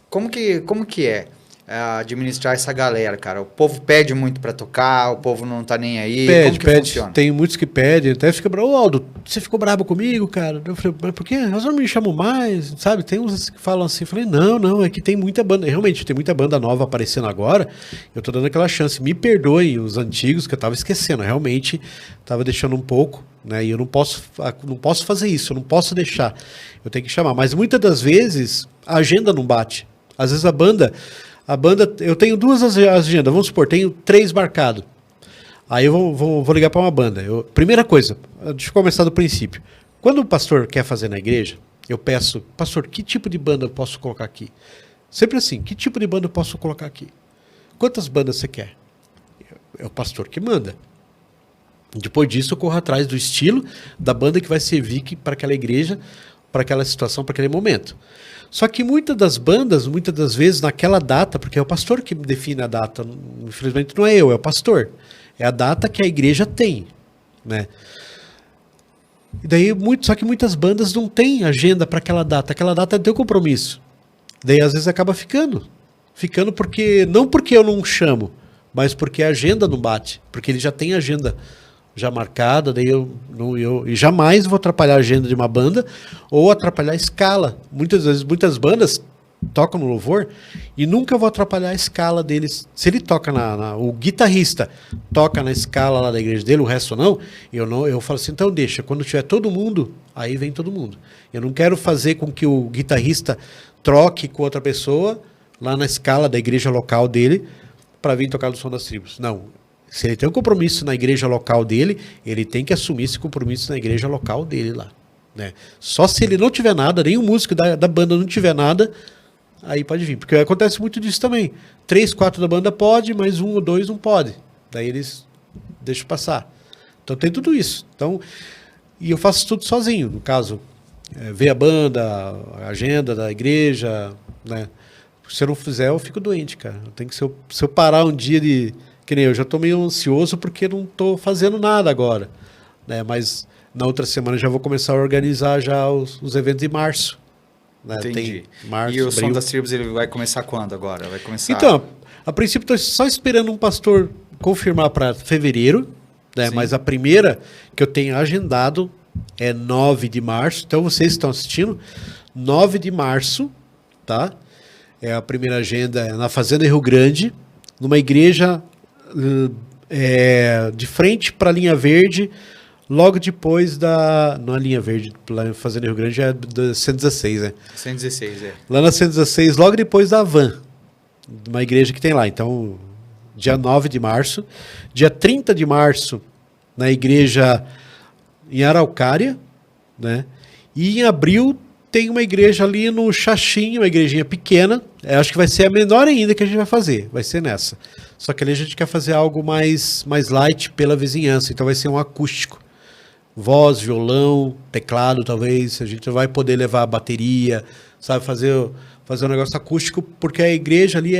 Como que é administrar essa galera, cara? O povo pede muito pra tocar, o povo não tá nem aí. Pede. Funciona? Tem muitos que pedem, até fica bravo. Aldo, você ficou bravo comigo, cara? Eu falei, mas por quê? Nós não me chamam mais, sabe? Tem uns que falam assim, eu falei, não, é que tem muita banda, realmente, tem muita banda nova aparecendo agora, eu tô dando aquela chance. Me perdoem os antigos que eu tava esquecendo, realmente tava deixando um pouco, né? E eu não posso fazer isso, eu não posso deixar, eu tenho que chamar. Mas muitas das vezes a agenda não bate. Às vezes a banda, eu tenho 2 agendas, vamos supor, tenho 3 marcados. Aí eu vou ligar para uma banda. Primeira coisa, deixa eu começar do princípio. Quando o pastor quer fazer na igreja, eu peço, pastor, que tipo de banda eu posso colocar aqui? Sempre assim, que tipo de banda eu posso colocar aqui? Quantas bandas você quer? É o pastor que manda. Depois disso, eu corro atrás do estilo da banda que vai servir para aquela igreja, para aquela situação, para aquele momento. Só que muitas das bandas, muitas das vezes, naquela data, porque é o pastor que define a data, infelizmente não é eu, é o pastor. É a data que a igreja tem, né? E daí, só que muitas bandas não têm agenda para aquela data é teu compromisso. Daí, às vezes, acaba ficando porque, não porque eu não chamo, mas porque a agenda não bate, porque ele já tem agenda já marcada, daí eu jamais vou atrapalhar a agenda de uma banda ou atrapalhar a escala. Muitas vezes, muitas bandas tocam no louvor e nunca vou atrapalhar a escala deles. Se ele toca o guitarrista toca na escala lá da igreja dele, o resto não, eu falo assim, então deixa, quando tiver todo mundo, aí vem todo mundo. Eu não quero fazer com que o guitarrista troque com outra pessoa lá na escala da igreja local dele para vir tocar no Som das Tribos. Não. Se ele tem um compromisso na igreja local dele, ele tem que assumir esse compromisso na igreja local dele lá, né? Só se ele não tiver nada, nem o músico da banda não tiver nada, aí pode vir. Porque acontece muito disso também. 3, 4 da banda pode, mas 1 ou 2 não pode. Daí eles deixam passar. Então tem tudo isso. Então, e eu faço tudo sozinho, no caso. Ver a banda, a agenda da igreja, né? Se eu não fizer, eu fico doente, cara. Se eu parar um dia de... Que nem eu já estou meio ansioso porque não estou fazendo nada agora, né? Mas na outra semana já vou começar a organizar já os eventos de março. Né? Entendi. Tem março, e o abril. Som das Tribos ele vai começar quando agora? Vai começar... Então, a princípio estou só esperando um pastor confirmar para fevereiro, né? Mas a primeira que eu tenho agendado é 9 de março. Então vocês estão assistindo, 9 de março, tá? É a primeira agenda na Fazenda Rio Grande, numa igreja... de frente para a linha verde, logo depois da... Não a linha verde, lá Fazenda Rio Grande é da 116, né? 116, é. Lá na 116, logo depois da Van, uma igreja que tem lá. Então, dia 9 de março. Dia 30 de março, na igreja em Araucária, né? E em abril tem uma igreja ali no Xaxim, uma igrejinha pequena. Acho que vai ser a menor ainda que a gente vai fazer. Vai ser nessa. Só que ali a gente quer fazer algo mais light pela vizinhança. Então vai ser um acústico. Voz, violão, teclado talvez. A gente vai poder levar a bateria, sabe? Fazer um negócio acústico, porque a igreja ali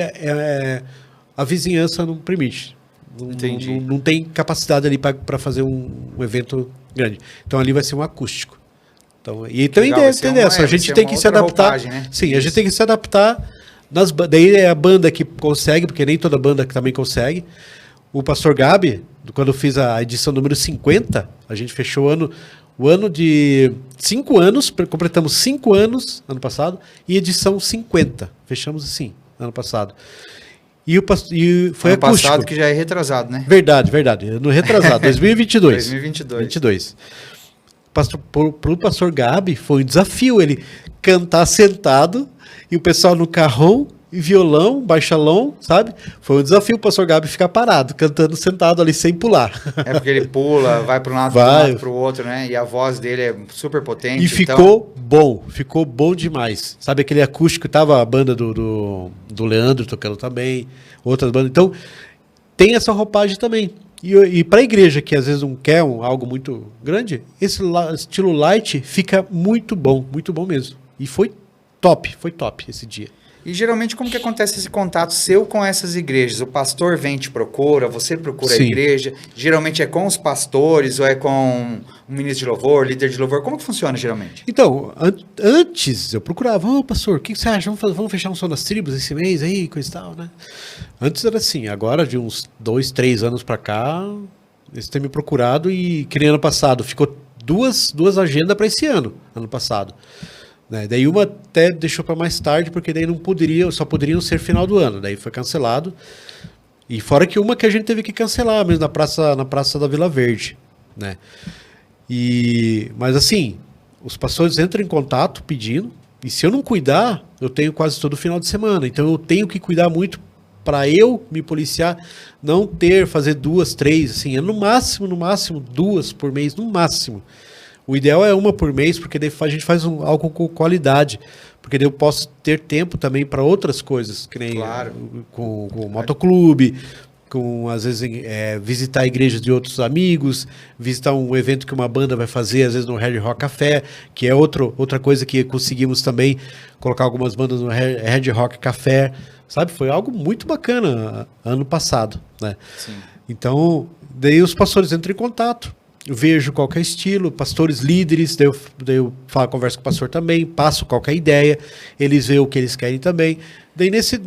a vizinhança não permite. Entendi. Não tem capacidade ali para fazer um evento grande. Então ali vai ser um acústico. Então, e também tem dessa. A gente tem que se adaptar. Roupagem, né? Sim, a gente tem que se adaptar. Daí é a banda que consegue, porque nem toda banda que também consegue. O pastor Gabi, quando eu fiz a edição número 50, a gente fechou o ano de 5 anos, completamos 5 anos ano passado, e edição 50. Fechamos assim, ano passado. E foi ano acústico. Passado que já é retrasado, né? Verdade. No retrasado, 2022. 2022. Pro pastor Gabi foi um desafio ele cantar sentado e o pessoal no carrão e violão, baixalão, sabe? Foi um desafio o pastor Gabi ficar parado, cantando sentado ali sem pular. É porque ele pula, vai para um lado, para o outro, né? E a voz dele é super potente. E ficou bom demais. Sabe aquele acústico, tava a banda do Leandro tocando também, outras bandas. Então, tem essa roupagem também. E para a igreja, que às vezes não quer algo muito grande, esse estilo light fica muito bom mesmo. E foi top esse dia. E geralmente como que acontece esse contato seu com essas igrejas? O pastor vem te procura, você procura Sim. a igreja, geralmente é com os pastores ou é com um ministro de louvor, líder de louvor, como que funciona geralmente? Então, antes eu procurava, pastor, o que você acha? Vamos fechar um Som das Tribos esse mês aí, coisa e tal, né? Antes era assim, agora de uns 2, 3 anos pra cá, eles têm me procurado e que nem ano passado, ficou duas agendas para esse ano passado. Né? Daí uma até deixou para mais tarde, porque daí só poderiam ser final do ano, daí foi cancelado. E fora que uma que a gente teve que cancelar mesmo na praça da Vila Verde, né? Mas assim, os pastores entram em contato pedindo, e se eu não cuidar, eu tenho quase todo final de semana, então eu tenho que cuidar muito para eu me policiar, fazer 2, 3, assim, no máximo 2 por mês, no máximo. O ideal é uma por mês, porque daí a gente faz algo com qualidade. Porque daí eu posso ter tempo também para outras coisas, que nem com o motoclube, com, às vezes, visitar igrejas de outros amigos, visitar um evento que uma banda vai fazer, às vezes no Red Rock Café, que é outra coisa que conseguimos também colocar algumas bandas no Red Rock Café, sabe? Foi algo muito bacana ano passado, né? Sim. Então, daí os pastores entram em contato, eu vejo qual que é o estilo, pastores líderes, daí eu converso com o pastor também, passo qualquer ideia, eles veem o que eles querem também. Daí nesse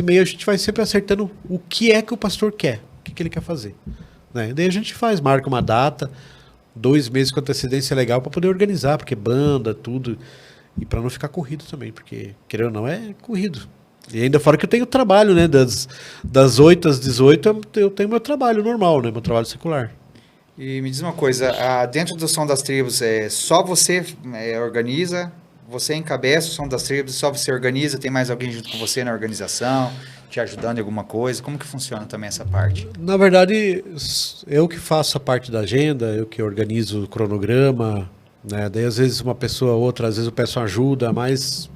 meio a gente vai sempre acertando o que é que o pastor quer, o que ele quer fazer. Né? Daí a gente marca uma data, 2 meses com antecedência legal para poder organizar, porque banda, tudo, e para não ficar corrido também, porque querendo ou não é corrido. E ainda fora que eu tenho trabalho, né? Das 8 às 18 eu tenho meu trabalho normal, né? Meu trabalho secular. E me diz uma coisa, dentro do Som das Tribos, só você organiza, você encabeça o Som das Tribos, só você organiza, tem mais alguém junto com você na organização, te ajudando em alguma coisa? Como que funciona também essa parte? Na verdade, eu que faço a parte da agenda, eu que organizo o cronograma, né? Daí às vezes uma pessoa ou outra, às vezes eu peço ajuda, mas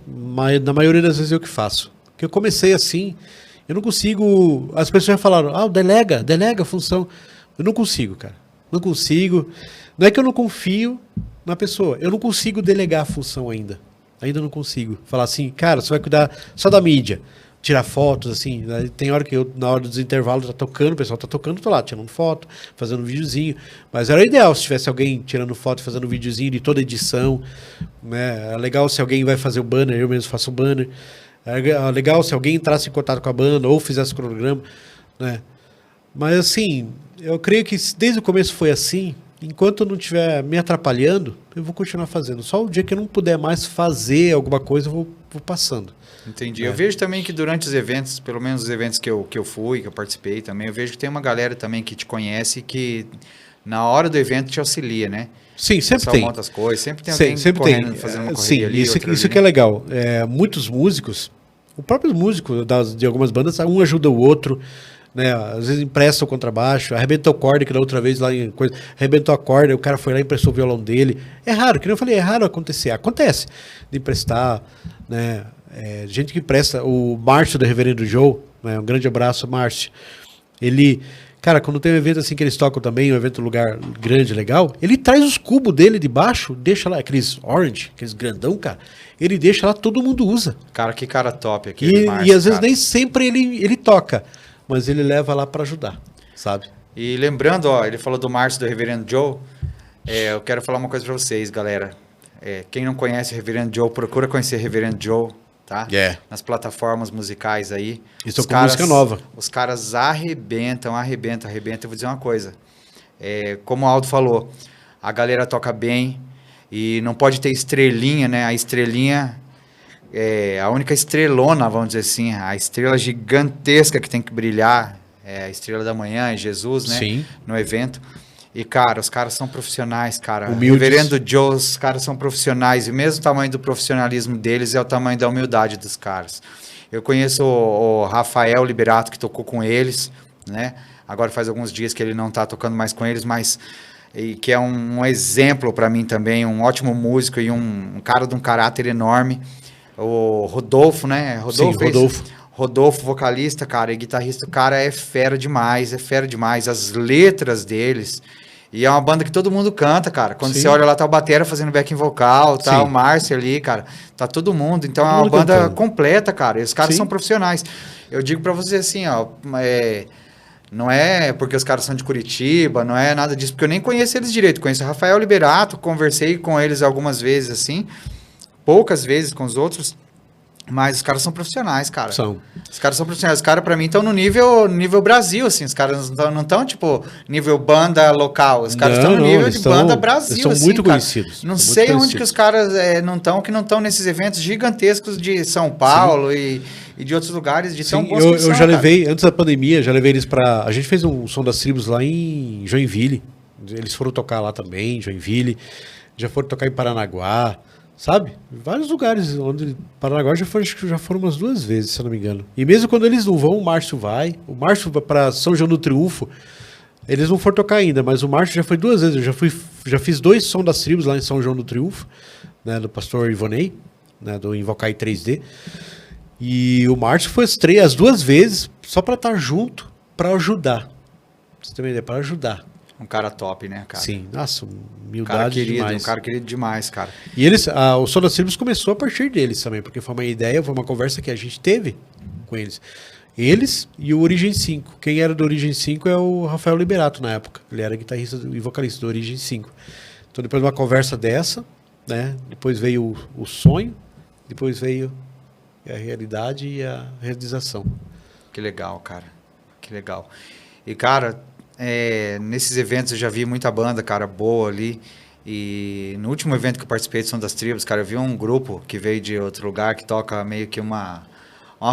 na maioria das vezes eu que faço. Porque eu comecei assim, eu não consigo... As pessoas já falaram, delega a função. Eu não consigo, cara. Não consigo. Não é que eu não confio na pessoa. Eu não consigo delegar a função ainda. Ainda não consigo. Falar assim, cara, você vai cuidar só da mídia. Tirar fotos, assim. Tem hora que eu, na hora dos intervalos, tá tocando, o pessoal tá tocando, tô lá tirando foto, fazendo um videozinho. Mas era ideal se tivesse alguém tirando foto, fazendo um videozinho de toda a edição. Né? É legal se alguém vai fazer o banner, eu mesmo faço o banner. É legal se alguém entrasse em contato com a banda ou fizesse o cronograma. Né? Mas assim, eu creio que desde o começo foi assim. Enquanto eu não estiver me atrapalhando, eu vou continuar fazendo. Só o dia que eu não puder mais fazer alguma coisa, eu vou passando. Entendi. Eu vejo também que durante os eventos, pelo menos os eventos que eu fui, que eu participei também, eu vejo que tem uma galera também que te conhece que na hora do evento te auxilia, né? Sim, sempre tem. Monta as coisas, sempre tem alguém sempre correndo, tem. fazendo uma correria Sim, ali, isso ali, que é legal. Muitos músicos, o próprio músico de algumas bandas, um ajuda o outro, né? Às vezes empresta o contrabaixo, arrebentou a corda, que da outra vez lá em coisa, arrebentou a corda, o cara foi lá e emprestou o violão dele. É raro, que nem eu falei, é raro acontecer. Acontece de emprestar, né? Gente que empresta, o Márcio do Reverendo Joe, né? Um grande abraço, Márcio. Ele, cara, quando tem um evento assim que eles tocam também, um evento lugar grande, legal, ele traz os cubos dele de baixo, deixa lá, aqueles orange, aqueles grandão, cara, ele deixa lá, todo mundo usa. Cara, que cara top aqui. E às vezes nem sempre ele toca, mas ele leva lá para ajudar, sabe? E lembrando, ele falou do Márcio do Reverendo Joe, eu quero falar uma coisa para vocês, galera. Quem não conhece o Reverendo Joe, procura conhecer o Reverendo Joe, tá? Nas plataformas musicais aí. Isso com música nova. Os caras arrebentam. Eu vou dizer uma coisa. Como o Aldo falou, a galera toca bem e não pode ter estrelinha, né? A estrelinha a única estrelona, vamos dizer assim, a estrela gigantesca que tem que brilhar, a estrela da manhã, é Jesus, né? Sim. No evento. E, cara, os caras são profissionais, cara. Humildes. Reverendo Joe, os caras são profissionais. E o mesmo tamanho do profissionalismo deles é o tamanho da humildade dos caras. Eu conheço o Rafael Liberato, que tocou com eles, né? Agora faz alguns dias que ele não está tocando mais com eles, mas que é um exemplo para mim também, um ótimo músico e um cara de um caráter enorme. O Rodolfo, né? Rodolfo, vocalista, cara, e guitarrista, o cara é fera demais. As letras deles... E é uma banda que todo mundo canta, cara. Quando você olha lá, tá o batera fazendo backing vocal, tá o Márcio ali, cara. Tá todo mundo. Então é uma banda completa, cara. E os caras são profissionais. Eu digo pra você assim, não é porque os caras são de Curitiba, não é nada disso, porque eu nem conheço eles direito. Conheço o Rafael Liberato, conversei com eles algumas vezes, assim. Poucas vezes com os outros. Mas os caras são profissionais, cara. Os caras são profissionais. Os caras, pra mim, estão no nível Brasil, assim. Os caras não estão, tipo, nível banda local. Os caras estão no nível de banda Brasil, eles são assim, muito cara. Conhecidos. Não sei onde que os caras que não estão nesses eventos gigantescos de São Paulo e de outros lugares, de tão bons que são, eu já levei, antes da pandemia, eles pra... A gente fez um Som das Tribos lá em Joinville. Eles foram tocar lá também, em Joinville. Já foram tocar em Paranaguá. Sabe? Vários lugares onde Paranaguá acho que já foram umas 2 vezes, se eu não me engano. E mesmo quando eles não vão, o Márcio vai. O Márcio vai para São João do Triunfo. Eles não foram tocar ainda, mas o Márcio já foi 2 vezes. Eu já fiz 2 Som das Tribos lá em São João do Triunfo, né, do pastor Ivonei, né, do Invocai 3D. E o Márcio foi as 2 vezes só para estar junto, para ajudar. Pra você ter uma ideia, para ajudar. Um cara top, né, cara? Sim, nossa, Um humildade cara querido, demais. um cara querido demais, cara. E o Som das Tribos começou a partir deles também, porque foi uma ideia, foi uma conversa que a gente teve com eles. Eles e o Origem 5. Quem era do Origem 5 é o Rafael Liberato na época. Ele era guitarrista e vocalista do Origem 5. Então depois de uma conversa dessa, né, depois veio o sonho, depois veio a realidade e a realização. Que legal, cara. Que legal. E, cara, nesses eventos eu já vi muita banda, cara, boa ali. E no último evento que eu participei de Som das Tribos, cara, eu vi um grupo que veio de outro lugar que toca meio que uma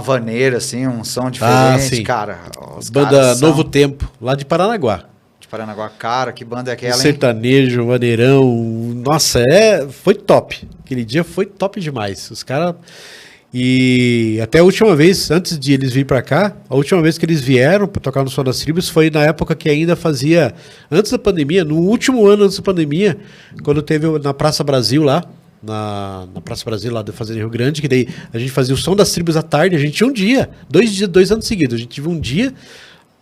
vaneira, assim, um som diferente, sim. cara. Os Banda caras são Novo Tempo, lá de Paranaguá. de Paranaguá. Cara, que banda é aquela, hein? Sertanejo, maneirão. Nossa, foi top. Aquele dia foi top demais. Os caras. E até a última vez, antes de eles virem pra cá, a última vez que eles vieram pra tocar no Som das Tribos foi na época que ainda fazia, antes da pandemia, no último ano antes da pandemia, quando teve na Praça Brasil lá, na Praça Brasil lá da Fazenda Rio Grande, que daí a gente fazia o Som das Tribos à tarde, a gente tinha um dia, 2 anos seguidos, a gente tive um dia,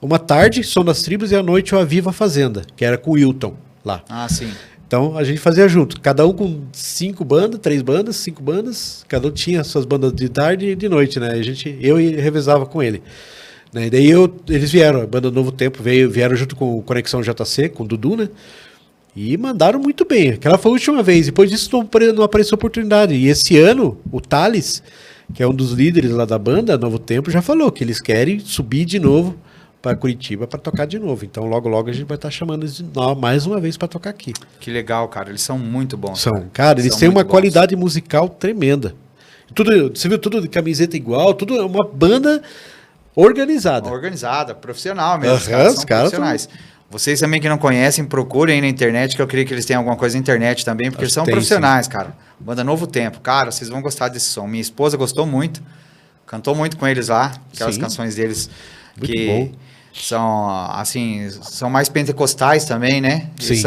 uma tarde, Som das Tribos, e à noite o Aviva Fazenda, que era com o Wilton lá. Ah, sim. Então a gente fazia junto, cada um com 5 bandas, 3 bandas, 5 bandas, cada um tinha suas bandas de tarde e de noite, né? Eu revezava com ele. Né? E daí eles vieram, a banda Novo Tempo vieram junto com o Conexão JC, com o Dudu, né? E mandaram muito bem. Aquela foi a última vez, depois disso não apareceu oportunidade. E esse ano, o Thales, que é um dos líderes lá da banda, Novo Tempo, já falou que eles querem subir de novo para Curitiba para tocar de novo. Então logo a gente vai estar chamando eles mais uma vez para tocar aqui. Que legal, cara. Eles são muito bons. Cara, eles São têm uma muito bons. qualidade musical tremenda. Tudo, você viu tudo de camiseta igual, tudo é uma banda organizada. Organizada, profissional mesmo. Os Aham, caras os são caras profissionais. Vocês também que não conhecem, procurem aí na internet, que eu creio que eles têm alguma coisa na internet também, porque eles são Tem, profissionais, cara. Banda Novo Tempo. Cara, vocês vão gostar desse som. Minha esposa gostou muito. Cantou muito com eles lá. Aquelas Sim. canções deles Muito que bom. são, assim, são mais pentecostais também, né? E Sim.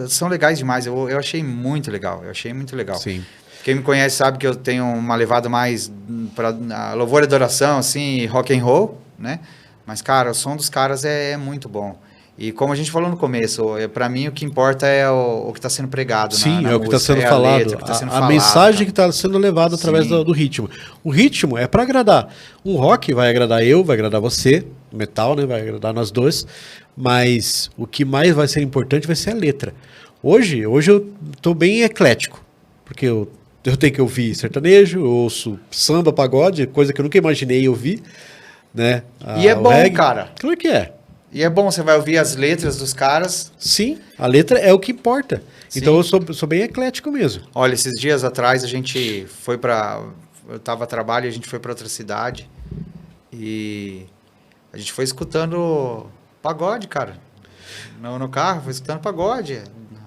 são legais demais. Eu achei muito legal. Eu achei muito legal. Sim. Quem me conhece sabe que eu tenho uma levada mais para louvor e adoração, assim, rock and roll, né? Mas, cara, o som dos caras é muito bom. E como a gente falou no começo, para mim o que importa é o que está sendo pregado. Sim, na é o que está música, sendo é falado. a letra, o que tá sendo A falado, mensagem cara. que está sendo levada através Sim. do ritmo. O ritmo é para agradar. Um rock vai agradar eu, vai agradar você. Metal, né? Vai agradar nós dois. Mas o que mais vai ser importante vai ser a letra. Hoje eu estou bem eclético. Porque eu tenho que ouvir sertanejo, eu ouço samba, pagode, coisa que eu nunca imaginei ouvir. Né? E é O bom, reggae. cara. Claro que é. E é bom, você vai ouvir as letras dos caras. Sim, a letra é o que importa. Sim. Então eu sou bem eclético mesmo. Olha, esses dias atrás a gente foi eu tava a trabalho e a gente foi para outra cidade. E a gente foi escutando pagode, cara. No carro, foi escutando pagode.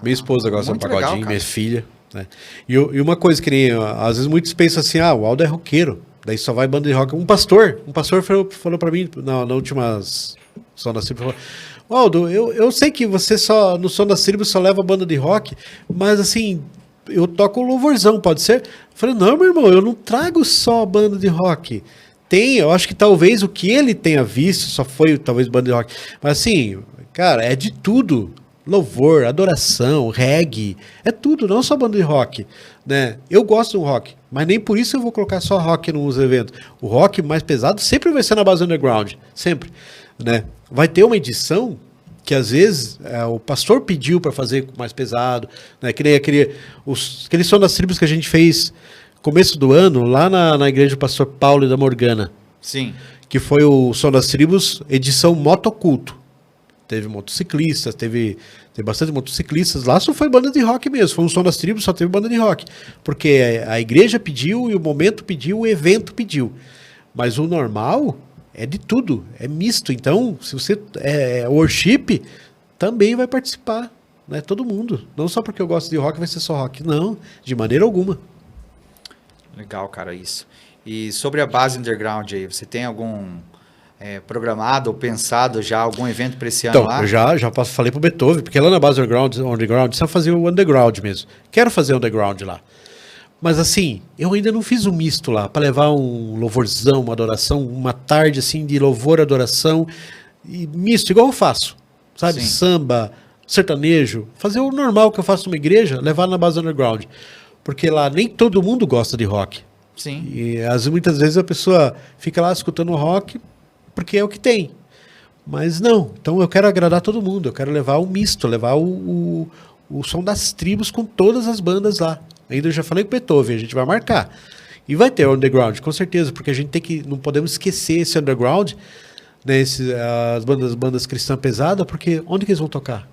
Minha esposa gosta de Muito pagodinho, legal, cara. minha filha. Né? E uma coisa que nem, às vezes muitos pensam assim, o Aldo é roqueiro, daí só vai banda de rock. Um pastor falou pra mim na últimas Som das Tribos, falou, Aldo, eu sei que você no Som das Tribos só leva banda de rock, mas assim, eu toco louvorzão, pode ser? Eu falei, não, meu irmão, eu não trago só banda de rock. Eu acho que talvez o que ele tenha visto só foi talvez banda de rock. Mas assim, cara, é de tudo. Louvor, adoração, reggae, é tudo, não só banda de rock, né? Eu gosto do rock, mas nem por isso eu vou colocar só rock nos eventos. O rock mais pesado sempre vai ser na base underground, sempre, né? Vai ter uma edição que às vezes o pastor pediu para fazer mais pesado, né? Que nem aquele Som das Tribos que a gente fez começo do ano lá na igreja do pastor Paulo e da Morgana, Sim. que foi o Som das Tribos edição motoculto. Teve motociclistas, teve bastante motociclistas. Lá só foi banda de rock mesmo. Foi um Som das Tribos, só teve banda de rock. Porque a igreja pediu, e o momento pediu, o evento pediu. Mas o normal é de tudo, é misto. Então, se você é worship, também vai participar. Né? Todo mundo. Não só porque eu gosto de rock vai ser só rock. Não, de maneira alguma. Legal, cara, isso. E sobre a base underground aí, você tem programado ou pensado já algum evento para esse ano Então, lá? eu já falei pro Beethoven, porque lá na base underground, só fazer o underground mesmo. Quero fazer underground lá. Mas assim, eu ainda não fiz um misto lá, para levar um louvorzão, uma adoração, uma tarde assim de louvor, adoração, e misto, igual eu faço. Sabe? Sim. Samba, sertanejo, fazer o normal que eu faço numa igreja, levar na base underground. Porque lá nem todo mundo gosta de rock. Sim. E muitas vezes a pessoa fica lá escutando rock porque é o que tem. Mas não, então eu quero agradar todo mundo, eu quero levar o misto, levar o som das tribos com todas as bandas lá. Ainda eu já falei com o Beethoven, a gente vai marcar. E vai ter o underground, com certeza, porque a gente tem que, não podemos esquecer esse underground, né, as bandas cristãs pesadas, porque onde que eles vão tocar?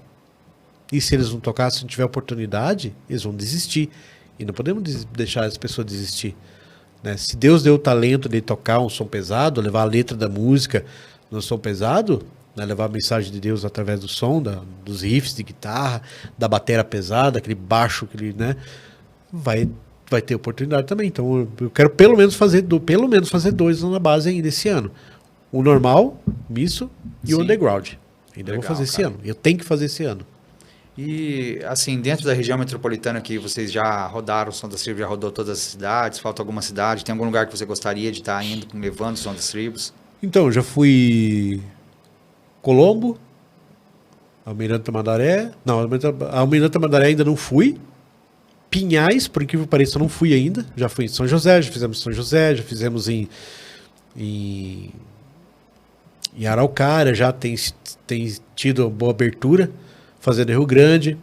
E se eles não tocar, se não tiver oportunidade, eles vão desistir. E não podemos deixar as pessoas desistir. Né? Se Deus deu o talento de tocar um som pesado, levar a letra da música no som pesado, né? Levar a mensagem de Deus através do som, dos riffs de guitarra, da bateria pesada, aquele baixo, né? vai ter oportunidade também. Então eu quero pelo menos fazer dois na base ainda esse ano. O normal, misto, e Sim. o underground. Ainda Legal, vou fazer esse cara. ano. Eu tenho que fazer esse ano. E, assim, dentro da região metropolitana que vocês já rodaram, o Som das Tribos já rodou todas as cidades, falta alguma cidade? Tem algum lugar que você gostaria de estar indo, levando o Som das Tribos? Então, já fui Colombo, Almirante Tamandaré. Não, Almirante Tamandaré ainda não fui. Pinhais, por incrível que pareça, eu não fui ainda. Já fui em São José, já fizemos em São José, já fizemos em Araucária, já tem tido boa abertura. Fazendo Rio Grande.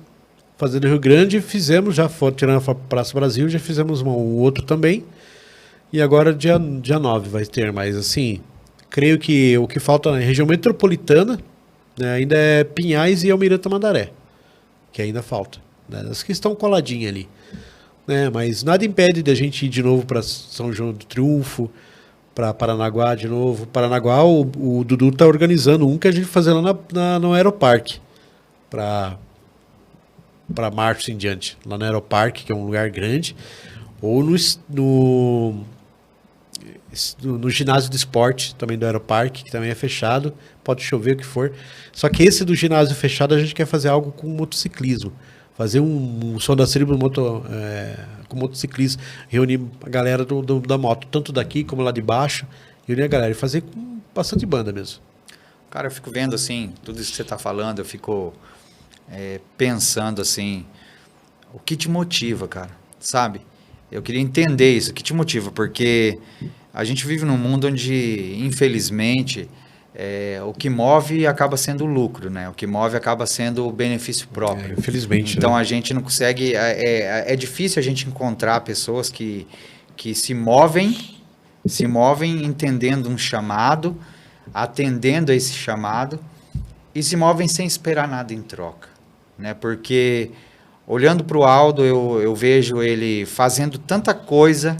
Fazendo Rio Grande, fizemos, já tirando a Praça Brasil, já fizemos um outro também. E agora dia 9 vai ter, mas assim, creio que o que falta na região metropolitana, né, ainda é Pinhais e Almirante Tamandaré, que ainda falta. Né, as que estão coladinhas ali. Né, mas nada impede de a gente ir de novo para São João do Triunfo, para Paranaguá de novo. Paranaguá, o Dudu está organizando um que a gente vai fazer lá no Aeroparque. Para março em diante, lá no Aeroparque, que é um lugar grande, ou no ginásio de esporte, também do Aeroparque, que também é fechado, pode chover o que for. Só que esse do ginásio fechado a gente quer fazer algo com motociclismo, fazer um som da tribo com motociclismo, reunir a galera da moto, tanto daqui como lá de baixo, reunir a galera e fazer com bastante banda mesmo. Cara, eu fico vendo, assim, tudo isso que você está falando, eu fico pensando, assim, o que te motiva, cara, sabe? Eu queria entender isso, o que te motiva, porque a gente vive num mundo onde, infelizmente, o que move acaba sendo o lucro, né? O que move acaba sendo o benefício próprio. Infelizmente. Então, né? a gente não consegue... É difícil a gente encontrar pessoas que se movem entendendo um chamado, atendendo a esse chamado, e se movem sem esperar nada em troca, né? Porque olhando para o Aldo, eu vejo ele fazendo tanta coisa,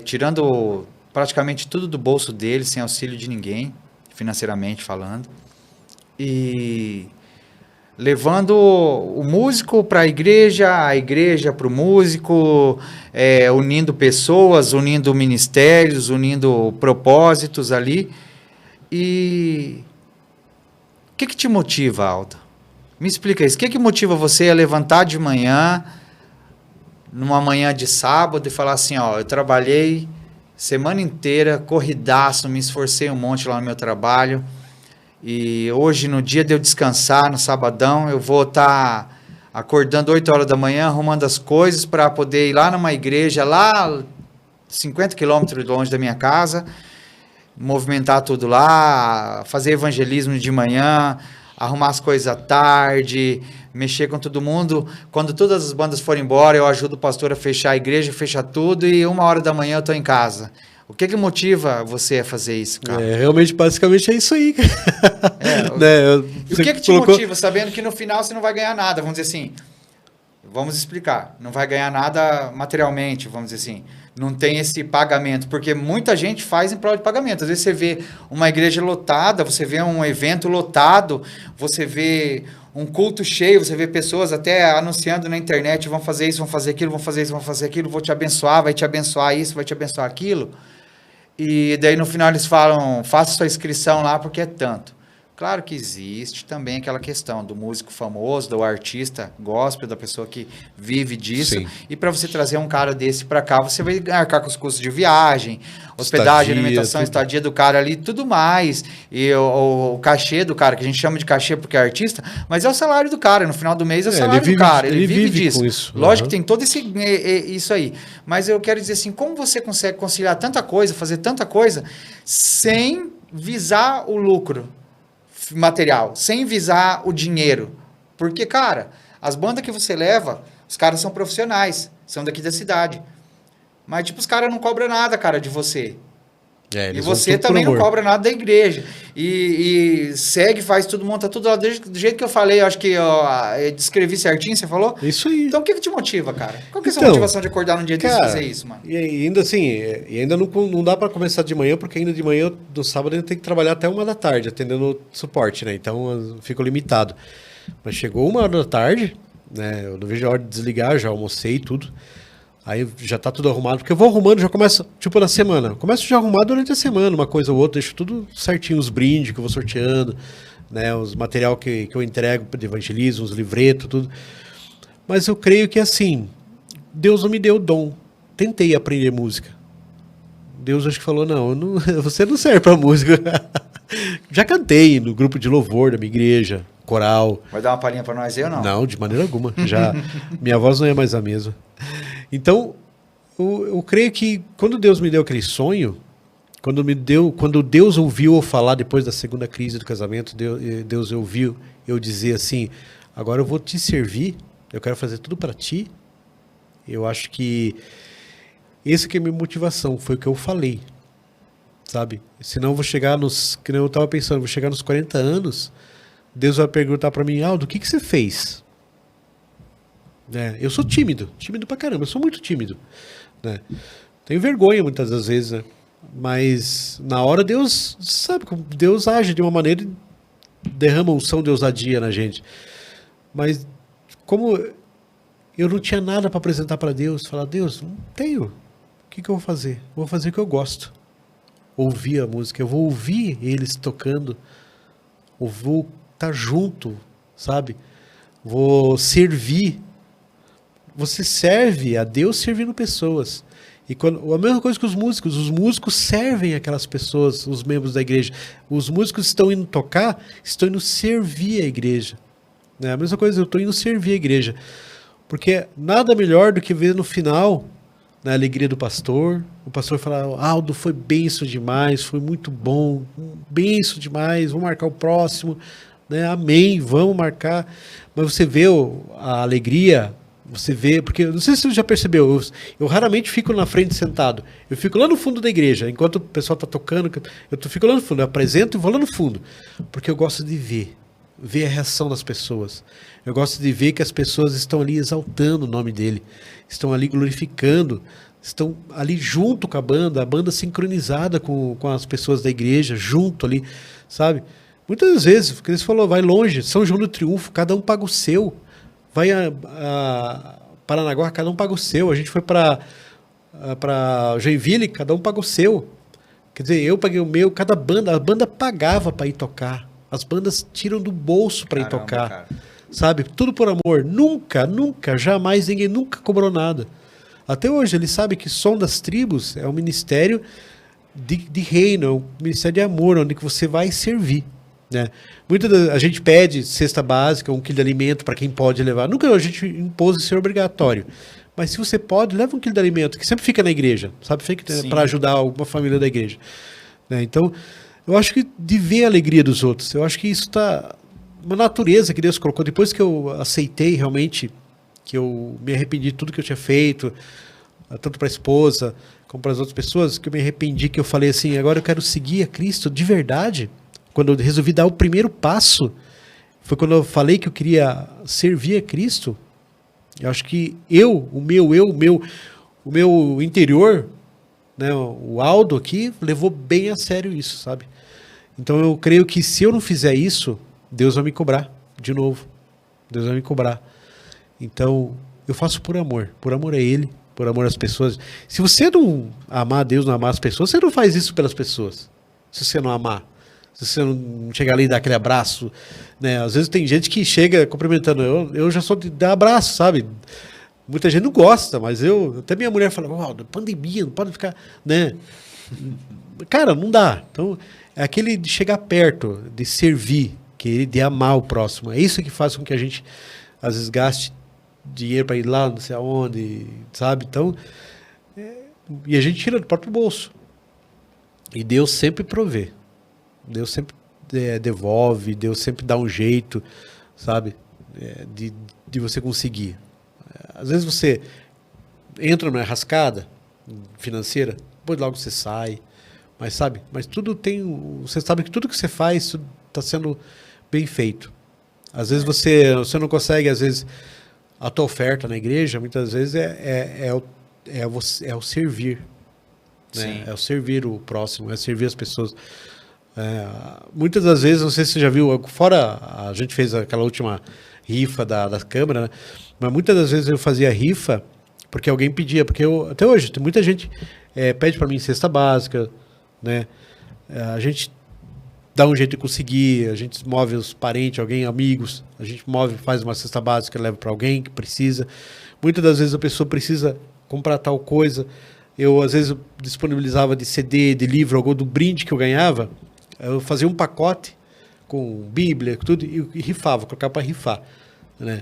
tirando praticamente tudo do bolso dele, sem auxílio de ninguém, financeiramente falando, e levando o músico para a igreja para o músico, unindo pessoas, unindo ministérios, unindo propósitos ali. E o que te motiva, Aldo? Me explica isso. O que motiva você a levantar de manhã, numa manhã de sábado, e falar assim, ó, eu trabalhei semana inteira, corridaço, me esforcei um monte lá no meu trabalho, e hoje, no dia de eu descansar, no sabadão, eu vou estar acordando 8 horas da manhã, arrumando as coisas para poder ir lá numa igreja, lá 50 quilômetros longe da minha casa, movimentar tudo lá, fazer evangelismo de manhã, arrumar as coisas à tarde, mexer com todo mundo. Quando todas as bandas forem embora, eu ajudo o pastor a fechar a igreja, fechar tudo, e 1 hora da manhã eu estou em casa. O que motiva você a fazer isso, cara? Realmente, basicamente é isso aí. E o que te motiva, sabendo que no final você não vai ganhar nada, vamos dizer assim, vamos explicar, não vai ganhar nada materialmente, vamos dizer assim, não tem esse pagamento, porque muita gente faz em prol de pagamento. Às vezes você vê uma igreja lotada, você vê um evento lotado, você vê um culto cheio, você vê pessoas até anunciando na internet, vão fazer isso, vão fazer aquilo, vão fazer isso, vão fazer aquilo, vou te abençoar, vai te abençoar isso, vai te abençoar aquilo. E daí no final eles falam, faça sua inscrição lá porque é tanto. Claro que existe também aquela questão do músico famoso, do artista gospel, da pessoa que vive disso. Sim. E para você trazer um cara desse para cá, você vai arcar com os custos de viagem, hospedagem, alimentação, estadia do cara ali, tudo mais. E o cachê do cara, que a gente chama de cachê porque é artista, mas é o salário do cara. No final do mês é o salário do cara. Ele vive disso. Com isso. Lógico que tem todo isso aí. Mas eu quero dizer assim, como você consegue conciliar tanta coisa, fazer tanta coisa, sem visar o lucro material, sem visar o dinheiro? Porque, cara, as bandas que você leva, os caras são profissionais, são daqui da cidade. Mas, tipo, os caras não cobram nada, cara, de você. E você também não cobra nada da igreja. E segue, faz tudo, monta tudo lá. Do jeito que eu falei, eu acho que eu descrevi certinho, você falou? Isso aí. Então, o que te motiva, cara? Qual que é a sua motivação de acordar num dia desse e fazer isso, mano? E ainda assim, ainda não dá pra começar de manhã, porque ainda de manhã, do sábado, eu tenho que trabalhar até 1 da tarde, atendendo suporte, né? Então, eu fico limitado. Mas chegou 1 da tarde, né? Eu não vejo a hora de desligar, já almocei tudo. Aí já tá tudo arrumado, porque eu vou arrumando, já começa, tipo, na semana. Começo já a arrumar durante a semana, uma coisa ou outra, deixo tudo certinho, os brindes que eu vou sorteando, né, os material que eu entrego de evangelismo, os livretos, tudo. Mas eu creio que, assim, Deus não me deu o dom. Tentei aprender música. Deus acho que falou, não, você não serve pra música. Já cantei no grupo de louvor da minha igreja, coral. Vai dar uma palhinha pra nós aí ou não? Não, de maneira alguma. Já, minha voz não é mais a mesma. Então, eu creio que quando Deus me deu aquele sonho, quando Deus ouviu eu falar depois da segunda crise do casamento, Deus ouviu eu dizer assim, agora eu vou te servir, eu quero fazer tudo para ti. Eu acho que essa que é a minha motivação, foi o que eu falei, sabe? Senão eu vou chegar que eu estava pensando, vou chegar nos 40 anos, Deus vai perguntar para mim, Aldo, o que você fez? Eu sou tímido pra caramba, eu sou muito tímido, né? Tenho vergonha muitas das vezes, né? Mas na hora Deus, sabe, Deus age de uma maneira, derrama unção de ousadia na gente. Mas como eu não tinha nada para apresentar para Deus, falar, Deus, não tenho, o que eu vou fazer? Vou fazer o que eu gosto, ouvir a música, eu vou ouvir eles tocando, eu vou estar junto, sabe? Vou servir. Você serve a Deus servindo pessoas. E a mesma coisa que os músicos servem aquelas pessoas, os membros da igreja. Os músicos estão indo tocar, estão indo servir a igreja. A mesma coisa, eu estou indo servir a igreja. Porque nada melhor do que ver no final, na alegria do pastor, o pastor falar, Aldo, foi benção demais, foi muito bom, benção demais, vamos marcar o próximo, né? Amém, vamos marcar. Mas você vê a alegria. Você vê, porque não sei se você já percebeu, eu raramente fico na frente sentado. Eu fico lá no fundo da igreja, enquanto o pessoal está tocando, fico lá no fundo, eu apresento e vou lá no fundo. Porque eu gosto de ver a reação das pessoas. Eu gosto de ver que as pessoas estão ali exaltando o nome dele, estão ali glorificando, estão ali junto com a banda sincronizada com as pessoas da igreja, junto ali, sabe? Muitas vezes, porque você falou, vai longe, São João do Triunfo, cada um paga o seu. Vai a Paranaguá, cada um paga o seu. A gente foi para Joinville, cada um paga o seu. Quer dizer, eu paguei o meu, a banda pagava para ir tocar. As bandas tiram do bolso para ir tocar. Cara. Sabe? Tudo por amor. Nunca, jamais, ninguém nunca cobrou nada. Até hoje, ele sabe que Som das Tribos é um ministério de reino, é um ministério de amor, onde você vai servir. Né? A gente pede cesta básica, 1 quilo de alimento para quem pode levar. Nunca a gente impôs isso ser obrigatório. Mas se você pode, leva 1 quilo de alimento, que sempre fica na igreja, sabe? Fica para ajudar alguma família da igreja. Né? Então, eu acho que de ver a alegria dos outros, eu acho que isso está uma natureza que Deus colocou. Depois que eu aceitei realmente, que eu me arrependi de tudo que eu tinha feito, tanto para a esposa como para as outras pessoas, que eu me arrependi, que eu falei assim, agora eu quero seguir a Cristo de verdade. Quando eu resolvi dar o primeiro passo, foi quando eu falei que eu queria servir a Cristo. Eu acho que o meu interior, né, o Aldo aqui, levou bem a sério isso, sabe? Então eu creio que se eu não fizer isso, Deus vai me cobrar de novo. Deus vai me cobrar. Então eu faço por amor a Ele, por amor às pessoas. Se você não amar Deus, não amar as pessoas, você não faz isso pelas pessoas. Se você não amar. Se você não chegar ali e dar aquele abraço, né? Às vezes tem gente que chega cumprimentando. Eu já sou de dar abraço, sabe? Muita gente não gosta, mas até minha mulher fala, pandemia, não pode ficar, né? Cara, não dá. Então, é aquele de chegar perto, de servir, de amar o próximo. É isso que faz com que a gente, às vezes, gaste dinheiro para ir lá, não sei aonde, sabe? Então, e a gente tira do próprio bolso. E Deus sempre provê. Deus sempre devolve, Deus sempre dá um jeito, sabe? De você conseguir. Às vezes você entra numa rascada financeira, depois logo você sai. Mas sabe? Mas tudo tem. Você sabe que tudo que você faz está sendo bem feito. Às vezes você não consegue, às vezes, a tua oferta na igreja, muitas vezes é o servir. Né? É o servir o próximo, é servir as pessoas. Muitas das vezes, não sei se você já viu, fora a gente fez aquela última rifa da Câmara, né? Mas muitas das vezes eu fazia rifa porque alguém pedia, porque até hoje, tem muita gente pede para mim cesta básica, né? A gente dá um jeito de conseguir, a gente move os parentes, alguém, amigos, a gente faz uma cesta básica, leva para alguém que precisa. Muitas das vezes a pessoa precisa comprar tal coisa. Eu, às vezes, disponibilizava de CD, de livro, algum do brinde que eu ganhava. Eu fazia um pacote com Bíblia, tudo, e rifava, colocava para rifar, né?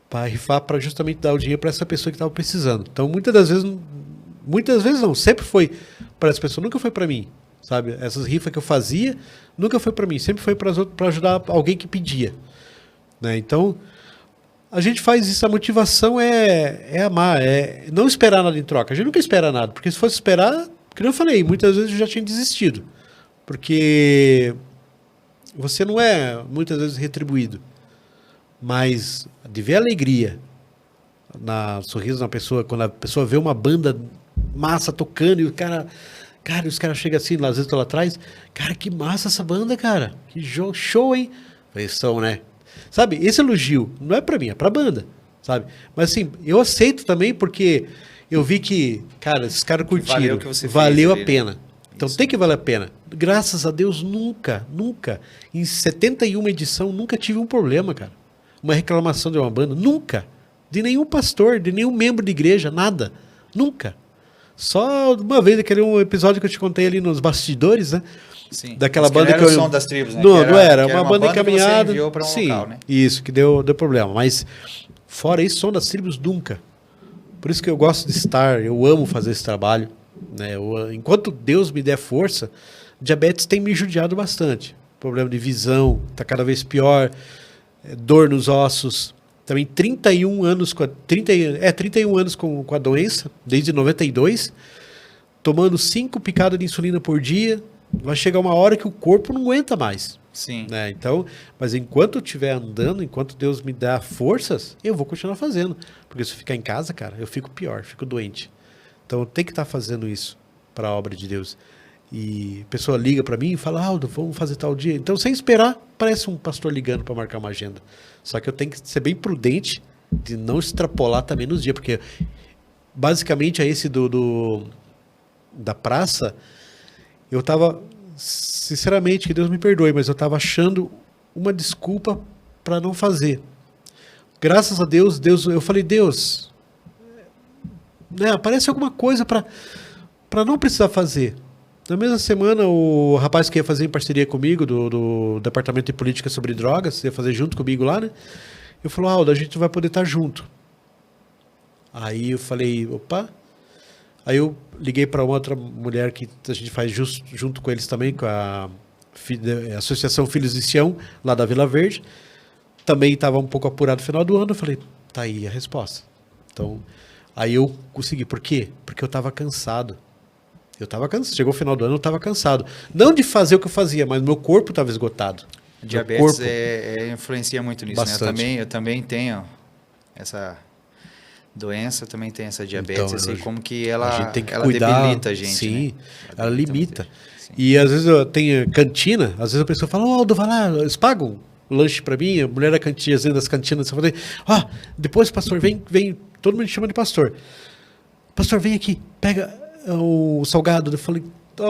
Para rifar, para justamente dar o dinheiro para essa pessoa que estava precisando. Então, muitas vezes não, sempre foi para essa pessoa, nunca foi para mim, sabe? Essas rifas que eu fazia, nunca foi para mim, sempre foi para ajudar alguém que pedia, né? Então, a gente faz isso, a motivação é amar, é não esperar nada em troca. A gente nunca espera nada, porque se fosse esperar, como eu falei, muitas vezes eu já tinha desistido, porque você não é muitas vezes retribuído, mas de ver a alegria sorriso na pessoa, quando a pessoa vê uma banda massa tocando e os caras chegam assim, às vezes tô lá atrás, cara, que massa essa banda, cara, que show, hein? Eles são, né? Sabe, esse elogio não é pra mim, é pra banda, sabe? Mas assim, eu aceito também porque eu vi que, cara, esses caras curtiram, valeu a pena. Então tem que valer a pena. Graças a Deus, nunca, em 71 edição, nunca tive um problema, cara. Uma reclamação de uma banda, nunca. De nenhum pastor, de nenhum membro de igreja, nada. Nunca. Só uma vez, aquele episódio que eu te contei ali nos bastidores, né? Sim. Daquela banda que era o Som das Tribos, né? Não era. Uma banda encaminhada. Que você enviou para um sim, local, né? Isso, que deu problema. Mas, fora isso, Som das Tribos, nunca. Por isso que eu gosto de estar, eu amo fazer esse trabalho. Né? Enquanto Deus me der força, diabetes tem me judiado bastante. Problema de visão, está cada vez pior. Dor nos ossos. Também 31 anos 31 anos com a doença, desde 92, tomando 5 picadas de insulina por dia. Vai chegar uma hora que o corpo não aguenta mais. Sim. Né? Então, mas enquanto eu estiver andando, enquanto Deus me dá forças, eu vou continuar fazendo. Porque se eu ficar em casa, cara, eu fico pior, fico doente. Então eu tenho que estar fazendo isso para a obra de Deus. E a pessoa liga para mim e fala, Aldo, vamos fazer tal dia. Então, sem esperar, parece um pastor ligando para marcar uma agenda. Só que eu tenho que ser bem prudente de não extrapolar também nos dias, porque basicamente a esse da praça, eu estava, sinceramente, que Deus me perdoe, mas eu estava achando uma desculpa para não fazer. Graças a Deus, eu falei, Deus, né, aparece alguma coisa para não precisar fazer. Na mesma semana, o rapaz que ia fazer em parceria comigo, do Departamento de Política sobre Drogas, ia fazer junto comigo lá, né? Eu falei, Aldo, a gente vai poder estar junto. Aí eu falei, opa. Aí eu liguei para uma outra mulher que a gente faz junto com eles também, com a Associação Filhos de Sião, lá da Vila Verde. Também estava um pouco apurado no final do ano. Eu falei, tá aí a resposta. Então, aí eu consegui. Por quê? Porque eu estava cansado. Chegou o final do ano, eu estava cansado. Não de fazer o que eu fazia, mas meu corpo estava esgotado. Diabetes influencia muito nisso, bastante. Né? Eu também tenho essa doença, também tenho essa diabetes. Então, eu sei como que a ela gente tem que ela cuidar, debilita a gente. Sim, né? ela limita. Sim. E às vezes eu tenho cantina, às vezes a pessoa fala, Aldo, vai lá, eles pagam lanche para mim, a mulher da cantina, às vezes das cantinas, eu falei, depois, pastor, vem, todo mundo me chama de pastor. pastor, vem aqui, pega o salgado. Eu falei,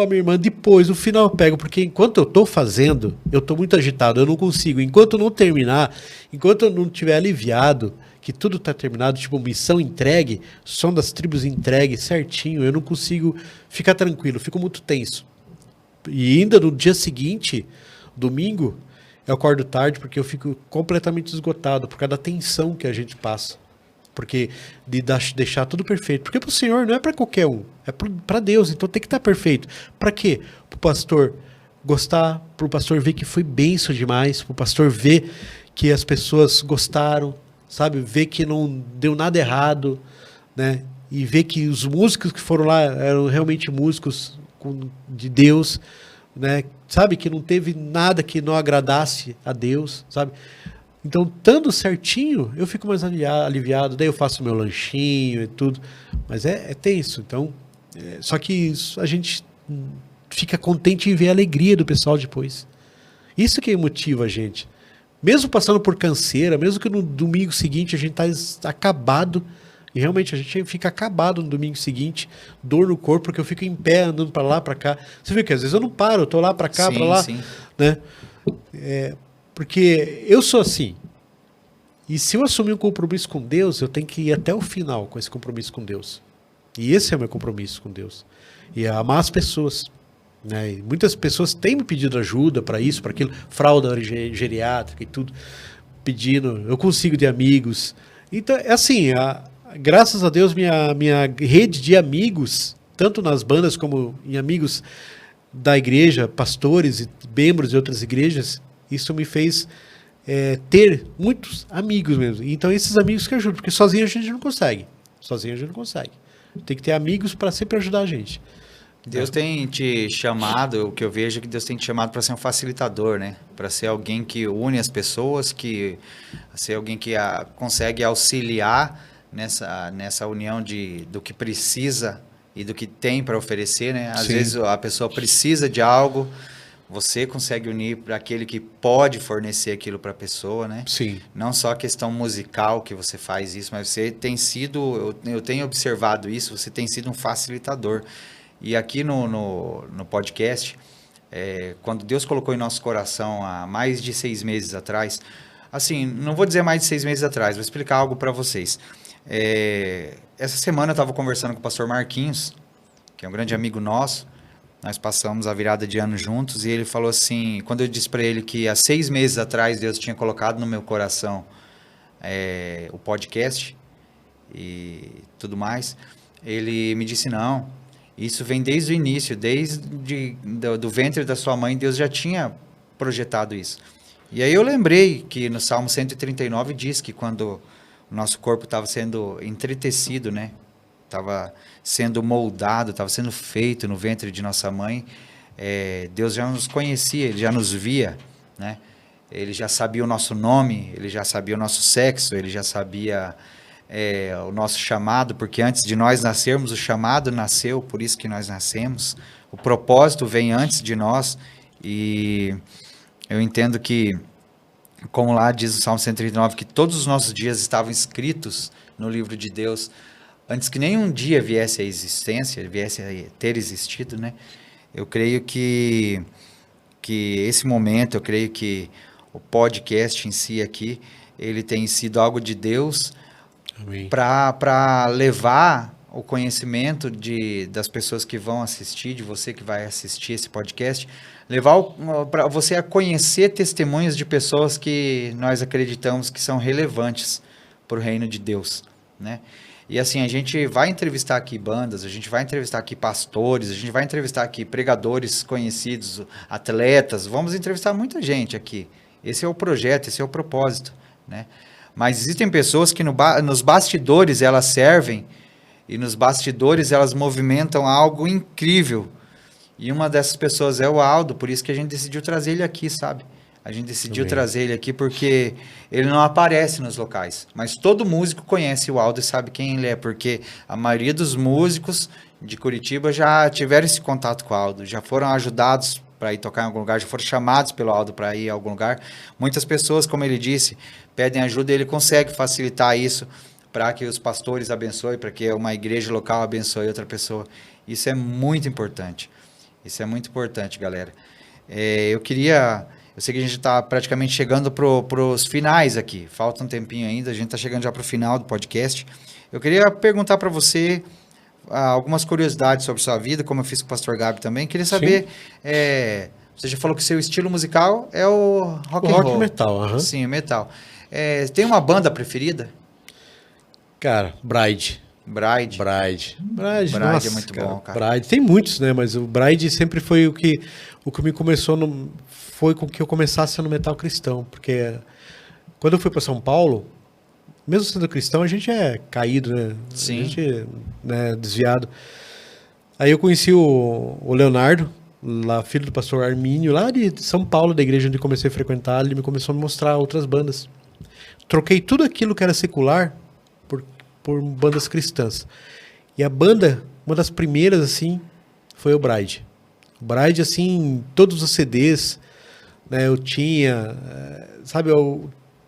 minha irmã, depois, no final eu pego, porque enquanto eu estou fazendo, eu estou muito agitado, eu não consigo. Enquanto eu não terminar, enquanto eu não estiver aliviado, que tudo está terminado, tipo, missão entregue, som das tribos entregue certinho, eu não consigo ficar tranquilo, fico muito tenso. E ainda no dia seguinte, domingo, eu acordo tarde porque eu fico completamente esgotado por causa da tensão que a gente passa. Porque de deixar tudo perfeito. Porque para o Senhor não é para qualquer um, é para Deus, então tem que estar perfeito. Para quê? Para o pastor gostar, para o pastor ver que foi bênção demais, para o pastor ver que as pessoas gostaram, sabe? Ver que não deu nada errado, né? E ver que os músicos que foram lá eram realmente músicos de Deus, né? Sabe? Que não teve nada que não agradasse a Deus, sabe? Então, estando certinho, eu fico mais aliviado, daí eu faço meu lanchinho e tudo, mas é tenso, então, só que a gente fica contente em ver a alegria do pessoal depois. Isso que motiva a gente. Mesmo passando por canseira, mesmo que no domingo seguinte a gente está acabado, e realmente a gente fica acabado no domingo seguinte, dor no corpo, porque eu fico em pé, andando para lá, para cá. Você vê que às vezes eu não paro, eu estou lá para cá, para lá, sim. né? Porque eu sou assim. E se eu assumir um compromisso com Deus, eu tenho que ir até o final com esse compromisso com Deus. E esse é o meu compromisso com Deus. E é amar as pessoas. Né? E muitas pessoas têm me pedido ajuda para isso, para aquilo, fralda geriátrica e tudo, pedindo, eu consigo de amigos. Então, é assim, graças a Deus, minha rede de amigos, tanto nas bandas como em amigos da igreja, pastores e membros de outras igrejas, isso me fez ter muitos amigos mesmo. Então, esses amigos que ajudam, porque sozinho a gente não consegue. Sozinho a gente não consegue. Tem que ter amigos para sempre ajudar a gente. Deus tem te chamado, o que eu vejo é que Deus tem te chamado para ser um facilitador, né? Para ser alguém que une as pessoas, que ser alguém que consegue auxiliar nessa união do que precisa e do que tem para oferecer, né? Às vezes a pessoa precisa de algo, você consegue unir para aquele que pode fornecer aquilo para a pessoa, né? Sim. Não só a questão musical que você faz isso, mas você tem sido, eu tenho observado isso, você tem sido um facilitador. E aqui no podcast, quando Deus colocou em nosso coração há mais de 6 meses atrás, assim, não vou dizer mais de 6 meses atrás, vou explicar algo para vocês. Essa semana eu estava conversando com o pastor Marquinhos, que é um grande amigo nosso, nós passamos a virada de ano juntos, e ele falou assim, quando eu disse para ele que há 6 meses atrás Deus tinha colocado no meu coração o podcast e tudo mais, ele me disse, não, isso vem desde o início, desde do ventre da sua mãe, Deus já tinha projetado isso. E aí eu lembrei que no Salmo 139 diz que quando o nosso corpo estava sendo entretecido, né? Estava sendo moldado, estava sendo feito no ventre de nossa mãe, Deus já nos conhecia, Ele já nos via, né? Ele já sabia o nosso nome, Ele já sabia o nosso sexo, Ele já sabia o nosso chamado, porque antes de nós nascermos, o chamado nasceu, por isso que nós nascemos. O propósito vem antes de nós, e eu entendo que, como lá diz o Salmo 139, que todos os nossos dias estavam escritos no livro de Deus, antes que nenhum dia viesse à existência, viesse a ter existido, né? Eu creio que esse momento, eu creio que o podcast em si aqui, ele tem sido algo de Deus para levar o conhecimento das pessoas que vão assistir, de você que vai assistir esse podcast, levar para você a conhecer testemunhos de pessoas que nós acreditamos que são relevantes para o reino de Deus, né? E assim, a gente vai entrevistar aqui bandas, a gente vai entrevistar aqui pastores, a gente vai entrevistar aqui pregadores conhecidos, atletas, vamos entrevistar muita gente aqui. Esse é o projeto, esse é o propósito, né? Mas existem pessoas que nos bastidores elas servem, e nos bastidores elas movimentam algo incrível. E uma dessas pessoas é o Aldo, por isso que a gente decidiu trazer ele aqui, sabe? A gente decidiu trazer ele aqui porque ele não aparece nos locais. Mas todo músico conhece o Aldo e sabe quem ele é, porque a maioria dos músicos de Curitiba já tiveram esse contato com o Aldo, já foram ajudados para ir tocar em algum lugar, já foram chamados pelo Aldo para ir a algum lugar. Muitas pessoas, como ele disse, pedem ajuda e ele consegue facilitar isso para que os pastores abençoem, para que uma igreja local abençoe outra pessoa. Isso é muito importante. Isso é muito importante, galera. Eu sei que a gente está praticamente chegando para os finais aqui. Falta um tempinho ainda, a gente está chegando já para o final do podcast. Eu queria perguntar para você algumas curiosidades sobre sua vida, como eu fiz com o pastor Gabi também. Queria saber, você já falou que seu estilo musical é o rock and roll. Rock metal, aham. Sim, metal. Tem uma banda preferida? Cara, Bride. Bride, Nossa, é muito bom, cara. Bride, tem muitos, né? Mas o Bride sempre foi o que me começou, foi com que eu começasse no metal cristão. Porque quando eu fui para São Paulo, mesmo sendo cristão, a gente é caído, né? Sim. A gente é desviado. Aí eu conheci o Leonardo, lá, filho do pastor Armínio, lá de São Paulo, da igreja onde comecei a frequentar. Ele me começou a me mostrar outras bandas. Troquei tudo aquilo que era secular por bandas cristãs. E a banda, uma das primeiras, assim, foi o Bride. O Bride, assim, todos os CDs, né, eu tinha, sabe,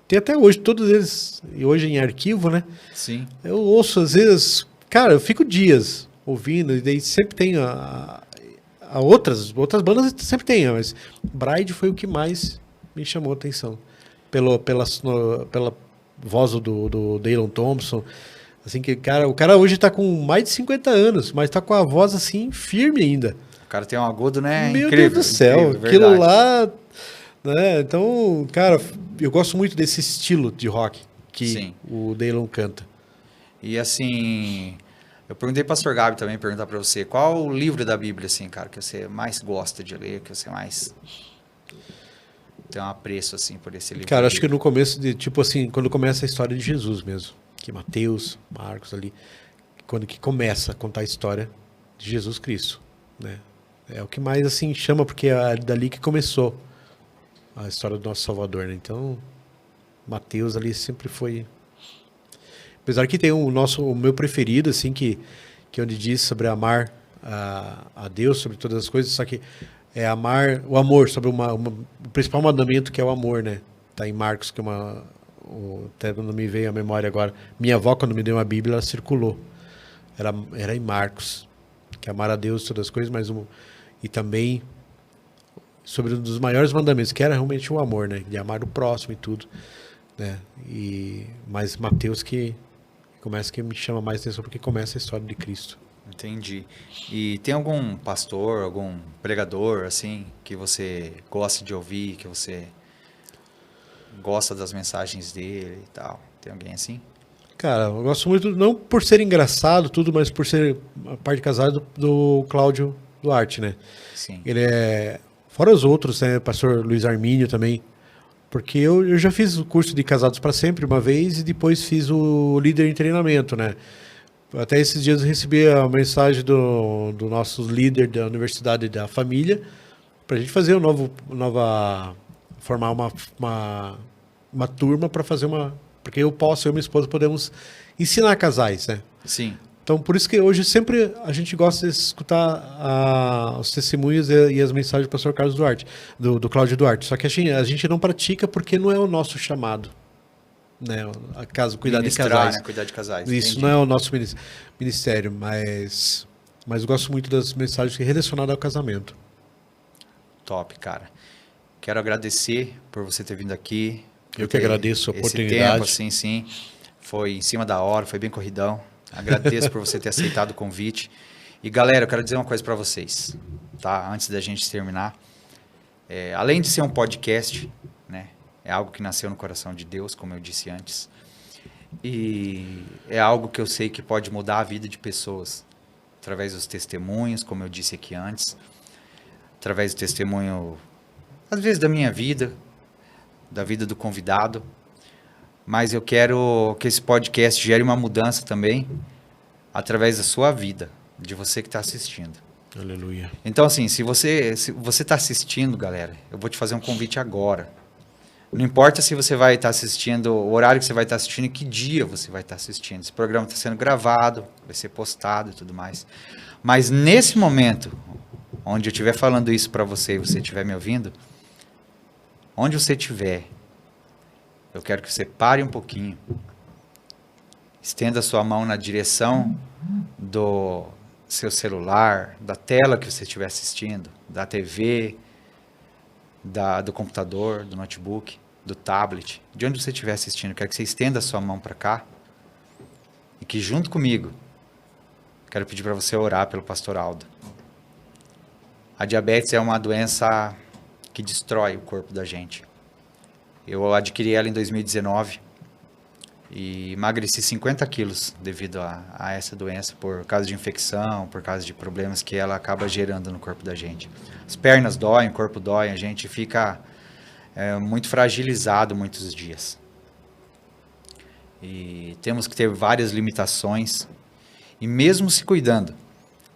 tem até hoje, todos eles, e hoje em arquivo, né? Sim. Eu ouço, às vezes, cara, eu fico dias ouvindo, e daí sempre tem outras bandas sempre tem, mas Bride foi o que mais me chamou a atenção. Pela voz do Daylon Thompson. Assim que, cara, o cara hoje tá com mais de 50 anos, mas tá com a voz assim firme ainda. O cara tem um agudo, né? Meu Incrível, Deus do céu, incrível, aquilo verdade. lá, né? Então, cara, eu gosto muito desse estilo de rock que Sim. o Daylon canta. E assim, eu perguntei pro pastor Gabi também, perguntar pra você, qual o livro da Bíblia, assim, cara, que você mais gosta de ler, que você mais tem um apreço, assim, por esse livro? Cara, acho que no começo, tipo assim, quando começa a história de Jesus mesmo, que Mateus, Marcos ali, quando que começa a contar a história de Jesus Cristo, né? É o que mais, assim, chama, porque é dali que começou a história do nosso Salvador, né? Então, Mateus ali sempre foi... Apesar que tem o meu preferido, assim, que onde diz sobre amar a Deus, sobre todas as coisas, só que é amar, o amor, sobre o principal mandamento, que é o amor, né? Tá em Marcos, que é até não me veio a memória agora. Minha avó, quando me deu uma Bíblia, ela circulou. Era em Marcos, que é amar a Deus, todas as coisas, e também sobre um dos maiores mandamentos, que era realmente o amor, né? De amar o próximo e tudo, né? Mas Mateus que me chama mais atenção, porque começa a história de Cristo. Entendi. E tem algum pastor, algum pregador, assim, que você gosta de ouvir, que você gosta das mensagens dele e tal? Tem alguém assim? Cara, eu gosto muito, não por ser engraçado tudo, mas por ser a parte casada do Cláudio Duarte, né? Sim. Ele fora os outros, né? Pastor Luiz Armínio também. Porque eu já fiz o curso de Casados para Sempre uma vez e depois fiz o líder em treinamento, né? Até esses dias eu recebi a mensagem do nosso líder da Universidade da Família para a gente fazer formar uma turma para fazer porque eu e minha esposa podemos ensinar casais, né? Sim. Então, por isso que hoje sempre a gente gosta de escutar os testemunhos e as mensagens do pastor Carlos Duarte, do Cláudio Duarte. Só que a gente não pratica porque não é o nosso chamado, né? Cuidar de casais. Né? Cuidar de casais. Isso Entendi. não é o nosso ministério, mas eu gosto muito das mensagens relacionadas ao casamento. Top, cara. Quero agradecer por você ter vindo aqui. Eu que agradeço a oportunidade. Esse tempo, assim, sim. Foi em cima da hora, foi bem corridão. Agradeço por você ter aceitado o convite. E, galera, eu quero dizer uma coisa para vocês, tá? Antes da gente terminar. Além de ser um podcast, né? É algo que nasceu no coração de Deus, como eu disse antes. E é algo que eu sei que pode mudar a vida de pessoas. Através dos testemunhos, como eu disse aqui antes. Através do testemunho, às vezes, da minha vida, da vida do convidado. Mas eu quero que esse podcast gere uma mudança também, através da sua vida, de você que está assistindo. Aleluia. Então, assim, se você está assistindo, galera, eu vou te fazer um convite agora. Não importa se você vai estar assistindo, o horário que você vai estar assistindo e que dia você vai estar assistindo. Esse programa está sendo gravado, vai ser postado e tudo mais. Mas nesse momento, onde eu estiver falando isso para você e você estiver me ouvindo, onde você estiver, eu quero que você pare um pouquinho, Estenda a sua mão na direção do seu celular, da tela que você estiver assistindo, da TV, do computador, do notebook, do tablet, de onde você estiver assistindo. Quero que você estenda a sua mão para cá e que junto comigo, quero pedir para você orar pelo pastor Aldo. A diabetes é uma doença que destrói o corpo da gente. Eu adquiri ela em 2019 e emagreci 50 quilos devido a essa doença, por causa de infecção, por causa de problemas que ela acaba gerando no corpo da gente. As pernas doem, o corpo dói, a gente fica muito fragilizado muitos dias. E temos que ter várias limitações. E mesmo se cuidando,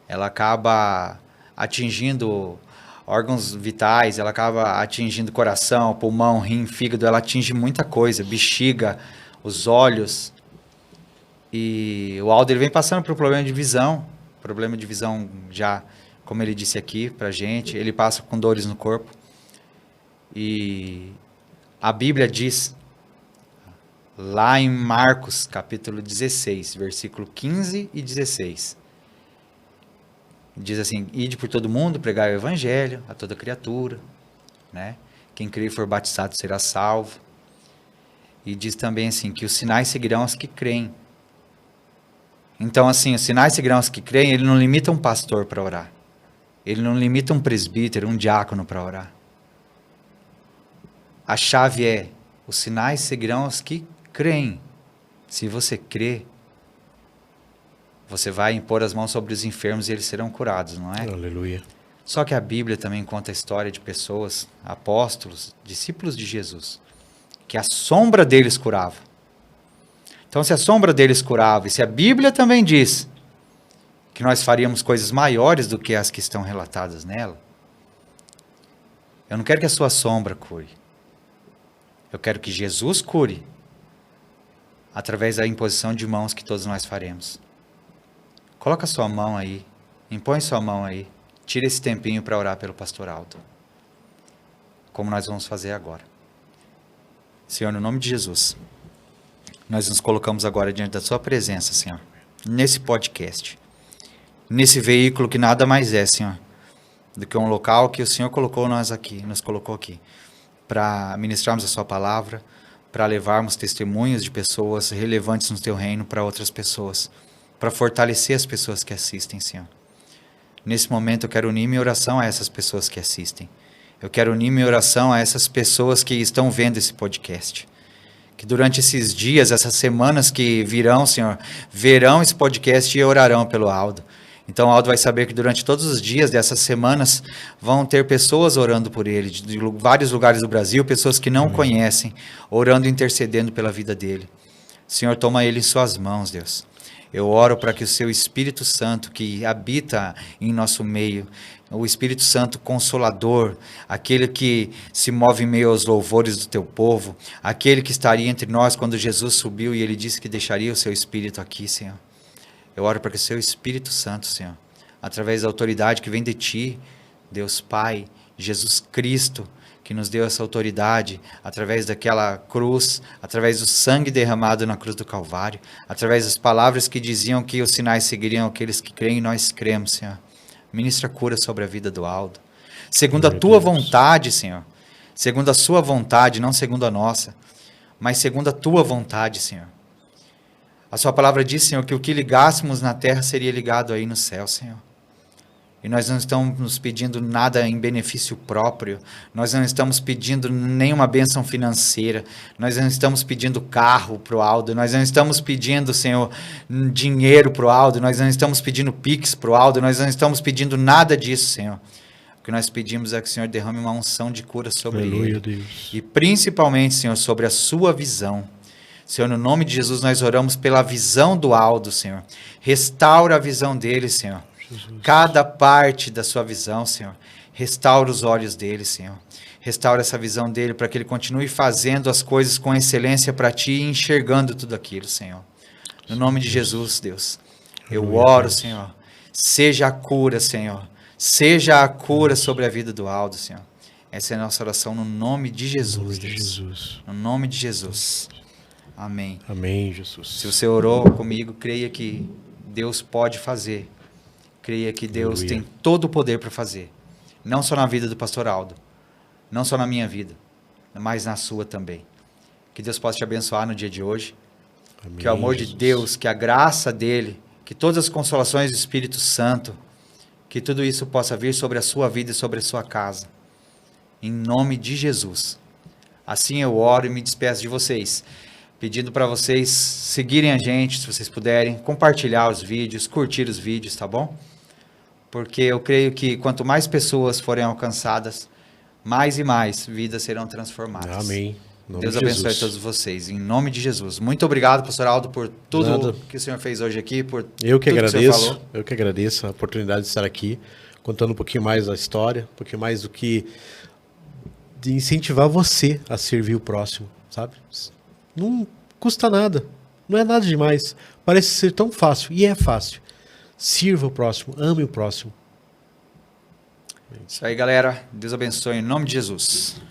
ela acaba atingindo órgãos vitais, ela acaba atingindo coração, pulmão, rim, fígado, ela atinge muita coisa, bexiga, os olhos. E o Aldo ele vem passando por problema de visão já, como ele disse aqui pra gente, ele passa com dores no corpo. E a Bíblia diz, lá em Marcos, capítulo 16, versículo 15 e 16, diz assim: ide por todo mundo, pregai o evangelho a toda criatura, né? Quem crer e for batizado será salvo. E diz também assim, que os sinais seguirão os que creem. Então assim, os sinais seguirão os que creem, ele não limita um pastor para orar. Ele não limita um presbítero, um diácono para orar. A chave é, os sinais seguirão os que creem. Se você crê, você vai impor as mãos sobre os enfermos e eles serão curados, não é? Aleluia. Só que a Bíblia também conta a história de pessoas, apóstolos, discípulos de Jesus, que a sombra deles curava. Então, se a sombra deles curava, e se a Bíblia também diz que nós faríamos coisas maiores do que as que estão relatadas nela, eu não quero que a sua sombra cure. Eu quero que Jesus cure, através da imposição de mãos que todos nós faremos. Coloca sua mão aí, impõe sua mão aí, tira esse tempinho para orar pelo pastor Aldo, como nós vamos fazer agora. Senhor, no nome de Jesus, nós nos colocamos agora diante da sua presença, Senhor, nesse podcast, nesse veículo que nada mais é, Senhor, do que um local que o Senhor colocou nos colocou aqui, para ministrarmos a sua palavra, para levarmos testemunhos de pessoas relevantes no teu reino para outras pessoas, para fortalecer as pessoas que assistem, Senhor. Nesse momento eu quero unir minha oração a essas pessoas que assistem. Eu quero unir minha oração a essas pessoas que estão vendo esse podcast. Que durante esses dias, essas semanas que virão, Senhor, verão esse podcast e orarão pelo Aldo. Então o Aldo vai saber que durante todos os dias dessas semanas vão ter pessoas orando por ele, de vários lugares do Brasil, pessoas que não o conhecem, orando e intercedendo pela vida dele. Senhor, toma ele em suas mãos, Deus. Eu oro para que o seu Espírito Santo, que habita em nosso meio, o Espírito Santo Consolador, aquele que se move em meio aos louvores do teu povo, aquele que estaria entre nós quando Jesus subiu e ele disse que deixaria o seu Espírito aqui, Senhor. Eu oro para que o seu Espírito Santo, Senhor, através da autoridade que vem de ti, Deus Pai, Jesus Cristo, que nos deu essa autoridade, através daquela cruz, através do sangue derramado na cruz do Calvário, através das palavras que diziam que os sinais seguiriam aqueles que creem, e nós cremos, Senhor. Ministra cura sobre a vida do Aldo. Segundo a tua vontade, Senhor. Segundo a sua vontade, não segundo a nossa, mas segundo a tua vontade, Senhor. A sua palavra diz, Senhor, que o que ligássemos na terra seria ligado aí no céu, Senhor. E nós não estamos nos pedindo nada em benefício próprio, nós não estamos pedindo nenhuma bênção financeira, nós não estamos pedindo carro para o Aldo, nós não estamos pedindo, Senhor, dinheiro para o Aldo, nós não estamos pedindo Pix para o Aldo, nós não estamos pedindo nada disso, Senhor. O que nós pedimos é que o Senhor derrame uma unção de cura sobre ele. Deus. E principalmente, Senhor, sobre a sua visão. Senhor, no nome de Jesus, nós oramos pela visão do Aldo, Senhor. Restaura a visão dele, Senhor. Jesus. Cada parte da sua visão, Senhor. Restaura os olhos dele, Senhor. Restaura essa visão dele para que ele continue fazendo as coisas com excelência para ti e enxergando tudo aquilo, Senhor. No nome de Jesus, Deus. Eu oro, Senhor. Seja a cura, Senhor. Seja a cura sobre a vida do Aldo, Senhor. Essa é a nossa oração no nome de Jesus, Deus. No nome de Jesus. Amém. Amém, Jesus. Se você orou comigo, creia que Deus pode fazer. Creia que Deus Aleluia. tem todo o poder para fazer. Não só na vida do pastor Aldo, não só na minha vida, mas na sua também. Que Deus possa te abençoar no dia de hoje. Amém, Que o amor Jesus. de Deus, que a graça dele, que todas as consolações do Espírito Santo, que tudo isso possa vir sobre a sua vida e sobre a sua casa. Em nome de Jesus. Assim eu oro e me despeço de vocês, pedindo para vocês seguirem a gente, se vocês puderem, compartilhar os vídeos, curtir os vídeos, tá bom? Porque eu creio que quanto mais pessoas forem alcançadas, mais e mais vidas serão transformadas. Amém. Em nome Deus de abençoe a Jesus. todos vocês, em nome de Jesus. Muito obrigado, pastor Aldo, por tudo Nada. que o senhor fez hoje aqui, por Eu que tudo o senhor agradeço, falou. eu que agradeço a oportunidade de estar aqui, contando um pouquinho mais da história, um pouquinho mais do que de incentivar você a servir o próximo, sabe? Não custa nada, não é nada demais. Parece ser tão fácil, e é fácil. Sirva o próximo, ame o próximo. Isso aí, galera. Deus abençoe em nome de Jesus.